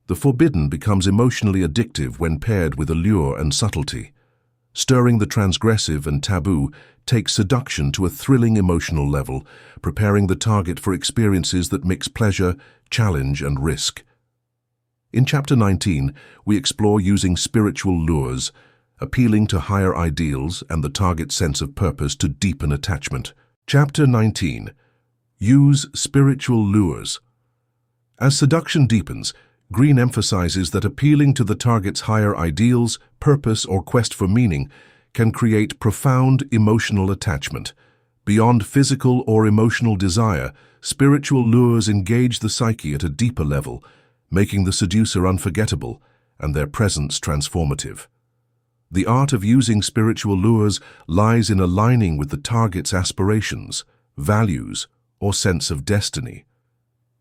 The forbidden becomes emotionally addictive when paired with allure and subtlety. Stirring the transgressive and taboo takes seduction to a thrilling emotional level, preparing the target for experiences that mix pleasure, challenge, and risk. In Chapter 19, we explore using spiritual lures, appealing to higher ideals and the target's sense of purpose to deepen attachment. Chapter 19. Use spiritual lures. As seduction deepens, Greene emphasizes that appealing to the target's higher ideals, purpose, or quest for meaning can create profound emotional attachment. Beyond physical or emotional desire, spiritual lures engage the psyche at a deeper level, making the seducer unforgettable and their presence transformative. The art of using spiritual lures lies in aligning with the target's aspirations, values, or sense of destiny.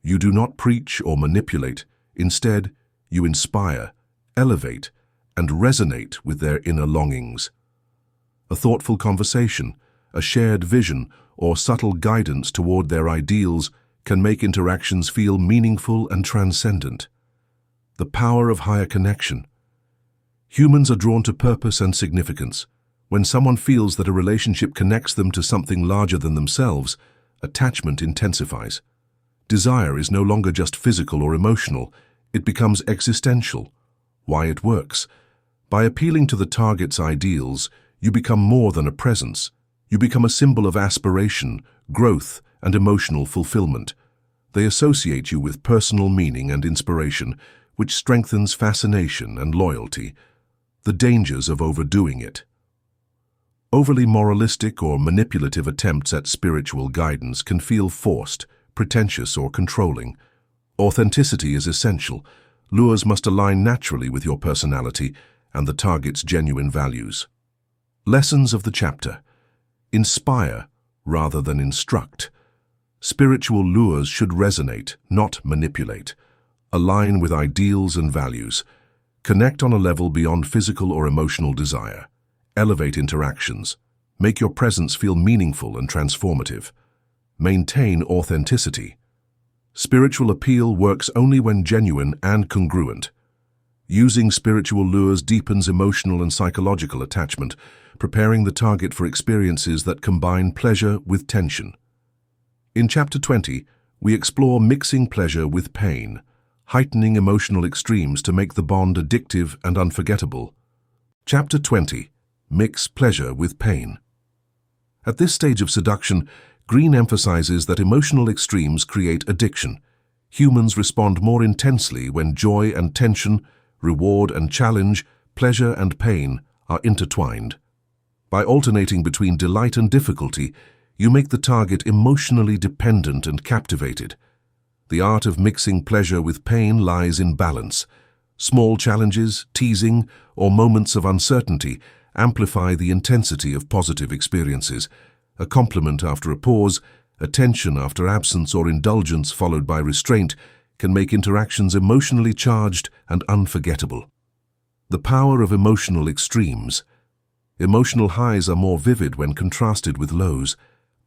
You do not preach or manipulate. Instead, you inspire, elevate, and resonate with their inner longings. A thoughtful conversation, a shared vision, or subtle guidance toward their ideals can make interactions feel meaningful and transcendent. The power of higher connection. Humans are drawn to purpose and significance. When someone feels that a relationship connects them to something larger than themselves, attachment intensifies. Desire is no longer just physical or emotional, it becomes existential. Why it works. By appealing to the target's ideals, you become more than a presence. You become a symbol of aspiration, growth, and emotional fulfillment. They associate you with personal meaning and inspiration, which strengthens fascination and loyalty. The dangers of overdoing it. Overly moralistic or manipulative attempts at spiritual guidance can feel forced, pretentious, or controlling. Authenticity is essential. Lures must align naturally with your personality, and the target's genuine values. Lessons of the chapter. Inspire rather than instruct. Spiritual lures should resonate, not manipulate. Align with ideals and values. Connect on a level beyond physical or emotional desire. Elevate interactions. Make your presence feel meaningful and transformative. Maintain authenticity. Spiritual appeal works only when genuine and congruent. Using spiritual lures deepens emotional and psychological attachment, preparing the target for experiences that combine pleasure with tension. In Chapter 20, we explore mixing pleasure with pain, heightening emotional extremes to make the bond addictive and unforgettable. Chapter 20. Mix pleasure with pain. At this stage of seduction, Greene emphasizes that emotional extremes create addiction. Humans respond more intensely when joy and tension, reward and challenge, pleasure and pain are intertwined. By alternating between delight and difficulty, you make the target emotionally dependent and captivated. The art of mixing pleasure with pain lies in balance. Small challenges, teasing, or moments of uncertainty amplify the intensity of positive experiences. A compliment after a pause, attention after absence or indulgence followed by restraint can make interactions emotionally charged and unforgettable. The power of emotional extremes. Emotional highs are more vivid when contrasted with lows.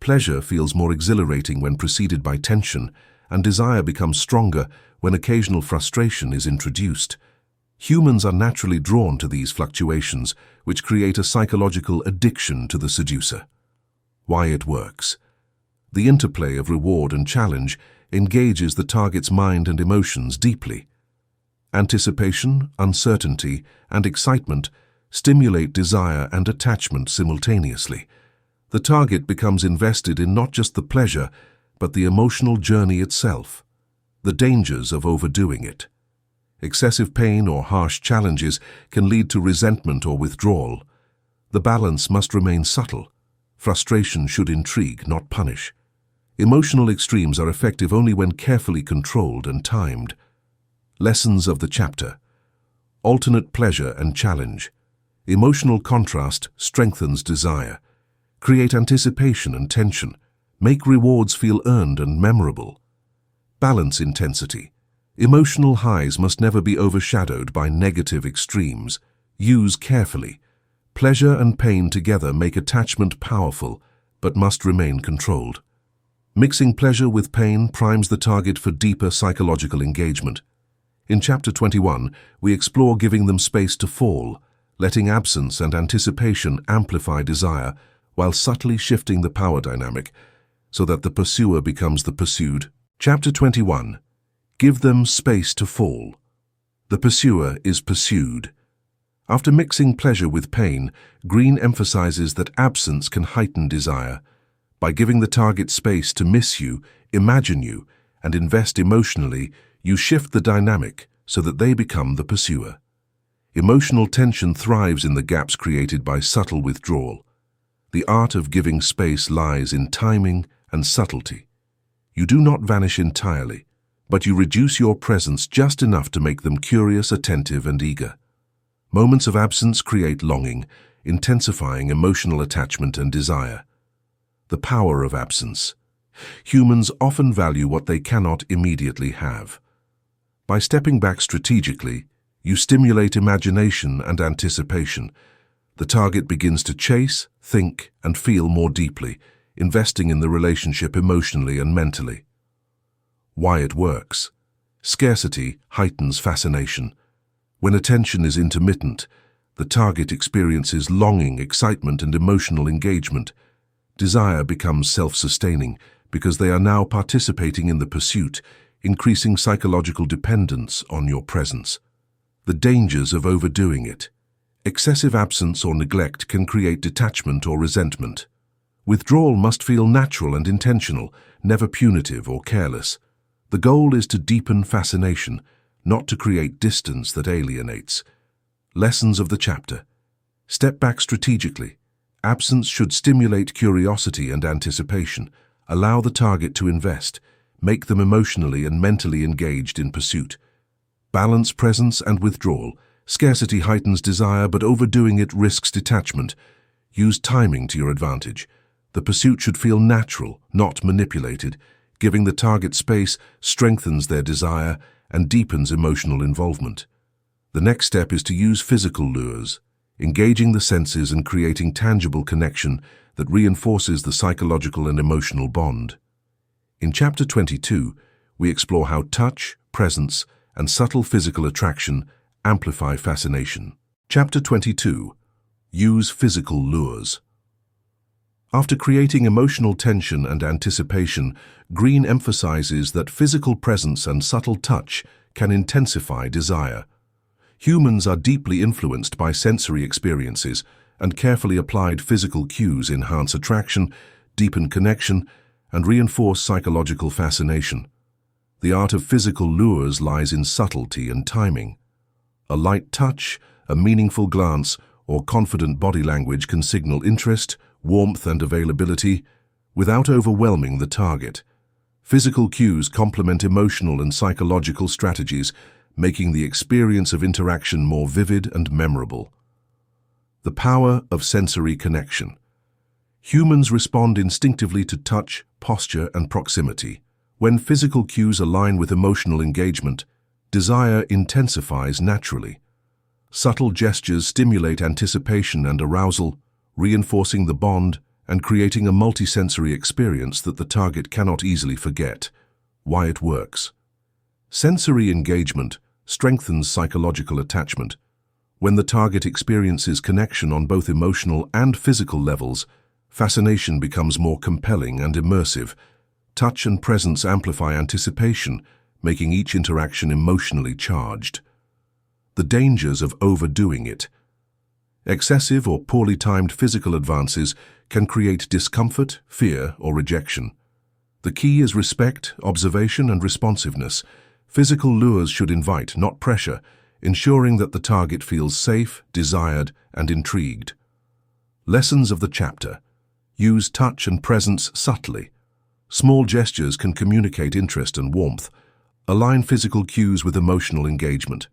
Pleasure feels more exhilarating when preceded by tension, and desire becomes stronger when occasional frustration is introduced. Humans are naturally drawn to these fluctuations, which create a psychological addiction to the seducer. Why it works. The interplay of reward and challenge engages the target's mind and emotions deeply. Anticipation, uncertainty, and excitement stimulate desire and attachment simultaneously. The target becomes invested in not just the pleasure, but the emotional journey itself. The dangers of overdoing it. Excessive pain or harsh challenges can lead to resentment or withdrawal. The balance must remain subtle. Frustration should intrigue, not punish. Emotional extremes are effective only when carefully controlled and timed. Lessons of the chapter. Alternate pleasure and challenge. Emotional contrast strengthens desire. Create anticipation and tension. Make rewards feel earned and memorable. Balance intensity. Emotional highs must never be overshadowed by negative extremes. Use carefully. Pleasure and pain together make attachment powerful, but must remain controlled. Mixing pleasure with pain primes the target for deeper psychological engagement. In Chapter 21, we explore giving them space to fall, letting absence and anticipation amplify desire, while subtly shifting the power dynamic, so that the pursuer becomes the pursued. Chapter 21. Give them space to fall. The pursuer is pursued. After mixing pleasure with pain, Greene emphasizes that absence can heighten desire. By giving the target space to miss you, imagine you, and invest emotionally, you shift the dynamic so that they become the pursuer. Emotional tension thrives in the gaps created by subtle withdrawal. The art of giving space lies in timing and subtlety. You do not vanish entirely, but you reduce your presence just enough to make them curious, attentive, and eager. Moments of absence create longing, intensifying emotional attachment and desire. The power of absence. Humans often value what they cannot immediately have. By stepping back strategically, you stimulate imagination and anticipation. The target begins to chase, think, and feel more deeply, investing in the relationship emotionally and mentally. Why it works. Scarcity heightens fascination. When attention is intermittent, the target experiences longing, excitement, and emotional engagement. Desire becomes self-sustaining because they are now participating in the pursuit, increasing psychological dependence on your presence. The dangers of overdoing it. Excessive absence or neglect can create detachment or resentment. Withdrawal must feel natural and intentional, never punitive or careless. The goal is to deepen fascination, not to create distance that alienates. Lessons of the chapter. Step back strategically. Absence should stimulate curiosity and anticipation. Allow the target to invest. Make them emotionally and mentally engaged in pursuit. Balance presence and withdrawal. Scarcity heightens desire, but overdoing it risks detachment. Use timing to your advantage. The pursuit should feel natural, not manipulated. Giving the target space strengthens their desire and deepens emotional involvement. The next step is to use physical lures, engaging the senses and creating tangible connection that reinforces the psychological and emotional bond. In Chapter 22, we explore how touch, presence, and subtle physical attraction amplify fascination. Chapter 22. Use physical lures. After creating emotional tension and anticipation, Greene emphasizes that physical presence and subtle touch can intensify desire. Humans are deeply influenced by sensory experiences, and carefully applied physical cues enhance attraction, deepen connection, and reinforce psychological fascination. The art of physical lures lies in subtlety and timing. A light touch, a meaningful glance, or confident body language can signal interest, warmth, and availability without overwhelming the target. Physical cues complement emotional and psychological strategies, making the experience of interaction more vivid and memorable. The power of sensory connection. Humans respond instinctively to touch, posture, and proximity. When physical cues align with emotional engagement, desire intensifies naturally. Subtle gestures stimulate anticipation and arousal, reinforcing the bond and creating a multisensory experience that the target cannot easily forget. Why it works. Sensory engagement strengthens psychological attachment. When the target experiences connection on both emotional and physical levels, fascination becomes more compelling and immersive. Touch and presence amplify anticipation, making each interaction emotionally charged. The dangers of overdoing it. Excessive or poorly timed physical advances can create discomfort, fear, or rejection. The key is respect, observation, and responsiveness. Physical lures should invite, not pressure, ensuring that the target feels safe, desired, and intrigued. Lessons of the chapter. Use touch and presence subtly. Small gestures can communicate interest and warmth. Align physical cues with emotional engagement.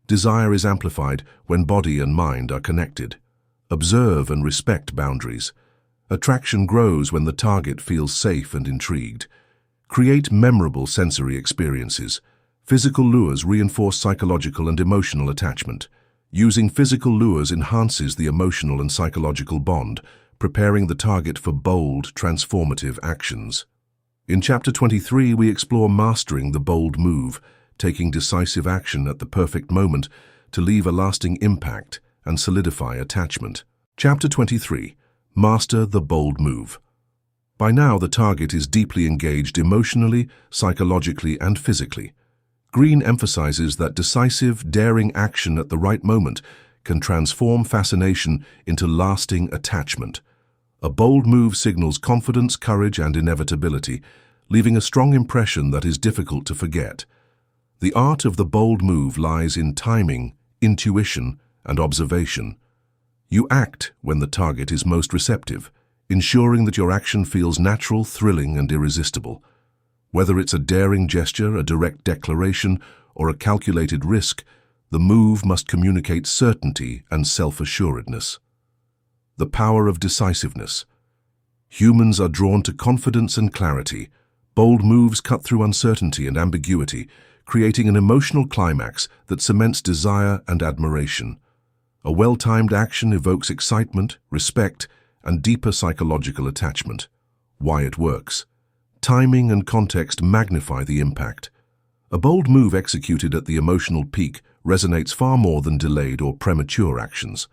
Desire is amplified when body and mind are connected. Observe and respect boundaries. Attraction grows when the target feels safe and intrigued. Create memorable sensory experiences. Physical lures reinforce psychological and emotional attachment. Using physical lures enhances the emotional and psychological bond, preparing the target for bold, transformative actions. In Chapter 23, we explore mastering the bold move, taking decisive action at the perfect moment to leave a lasting impact and solidify attachment. Chapter 23. Master the bold move. By now, the target is deeply engaged emotionally, psychologically, and physically. Greene emphasizes that decisive, daring action at the right moment can transform fascination into lasting attachment. A bold move signals confidence, courage, and inevitability, leaving a strong impression that is difficult to forget. The art of the bold move lies in timing, intuition, and observation. You act when the target is most receptive, ensuring that your action feels natural, thrilling, and irresistible. Whether it's a daring gesture, a direct declaration, or a calculated risk, the move must communicate certainty and self-assuredness. The power of decisiveness. Humans are drawn to confidence and clarity. Bold moves cut through uncertainty and ambiguity, creating an emotional climax that cements desire and admiration. A well-timed action evokes excitement, respect, and deeper psychological attachment. Why it works. Timing and context magnify the impact. A bold move executed at the emotional peak resonates far more than delayed or premature actions.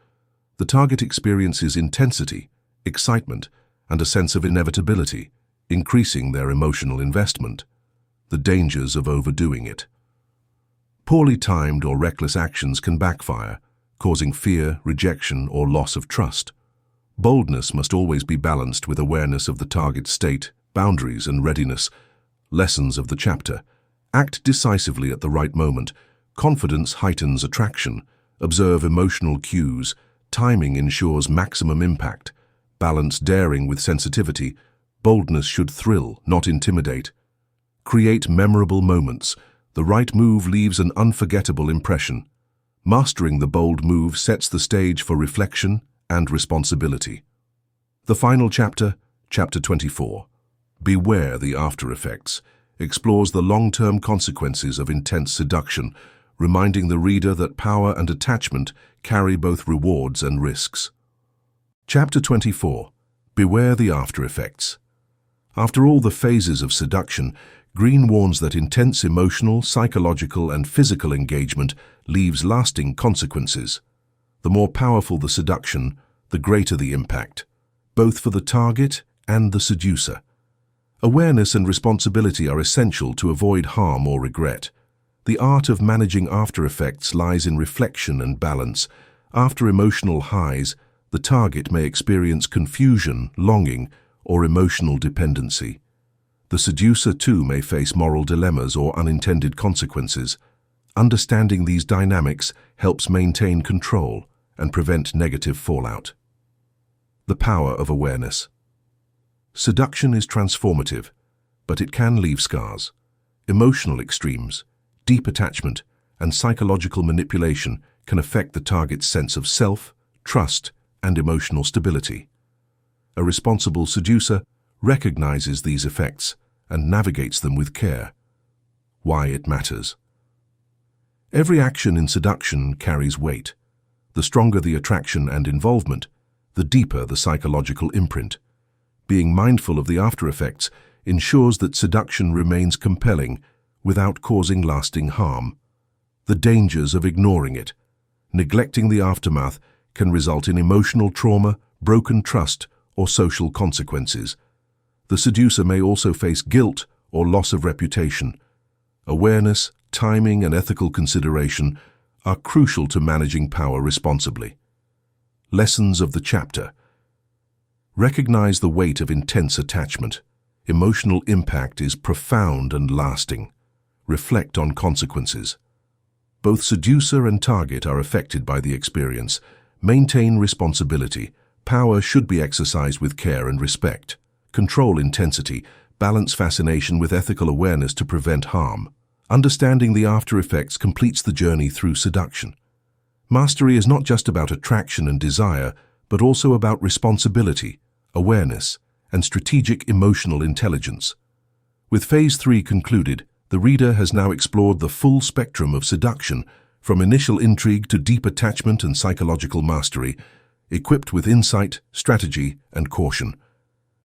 The target experiences intensity, excitement, and a sense of inevitability, increasing their emotional investment. The dangers of overdoing it. Poorly timed or reckless actions can backfire, causing fear, rejection, or loss of trust. Boldness must always be balanced with awareness of the target's state, boundaries, and readiness. Lessons of the chapter. Act decisively at the right moment. Confidence heightens attraction. Observe emotional cues. Timing ensures maximum impact. Balance daring with sensitivity. Boldness should thrill, not intimidate. Create memorable moments. The right move leaves an unforgettable impression. Mastering the bold move sets the stage for reflection and responsibility. The final chapter, Chapter 24, Beware the Aftereffects, explores the long-term consequences of intense seduction, reminding the reader that power and attachment carry both rewards and risks. Chapter 24, Beware the Aftereffects. After all the phases of seduction, Greene warns that intense emotional, psychological, and physical engagement leaves lasting consequences. The more powerful the seduction, the greater the impact, both for the target and the seducer. Awareness and responsibility are essential to avoid harm or regret. The art of managing after-effects lies in reflection and balance. After emotional highs, the target may experience confusion, longing, or emotional dependency. The seducer too may face moral dilemmas or unintended consequences. Understanding these dynamics helps maintain control and prevent negative fallout. The power of awareness. Seduction is transformative, but it can leave scars. Emotional extremes, deep attachment, and psychological manipulation can affect the target's sense of self, trust, and emotional stability. A responsible seducer recognizes these effects and navigates them with care. Why it matters. Every action in seduction carries weight. The stronger the attraction and involvement, the deeper the psychological imprint. Being mindful of the after-effects ensures that seduction remains compelling without causing lasting harm. The dangers of ignoring it. Neglecting the aftermath can result in emotional trauma, broken trust, or social consequences. The seducer may also face guilt or loss of reputation. Awareness, timing, and ethical consideration are crucial to managing power responsibly. Lessons of the chapter. Recognize the weight of intense attachment. Emotional impact is profound and lasting. Reflect on consequences. Both seducer and target are affected by the experience. Maintain responsibility. Power should be exercised with care and respect. Control intensity. Balance fascination with ethical awareness to prevent harm. Understanding the after-effects completes the journey through seduction. Mastery is not just about attraction and desire, but also about responsibility, awareness, and strategic emotional intelligence. With Phase 3 concluded, the reader has now explored the full spectrum of seduction, from initial intrigue to deep attachment and psychological mastery, equipped with insight, strategy, and caution.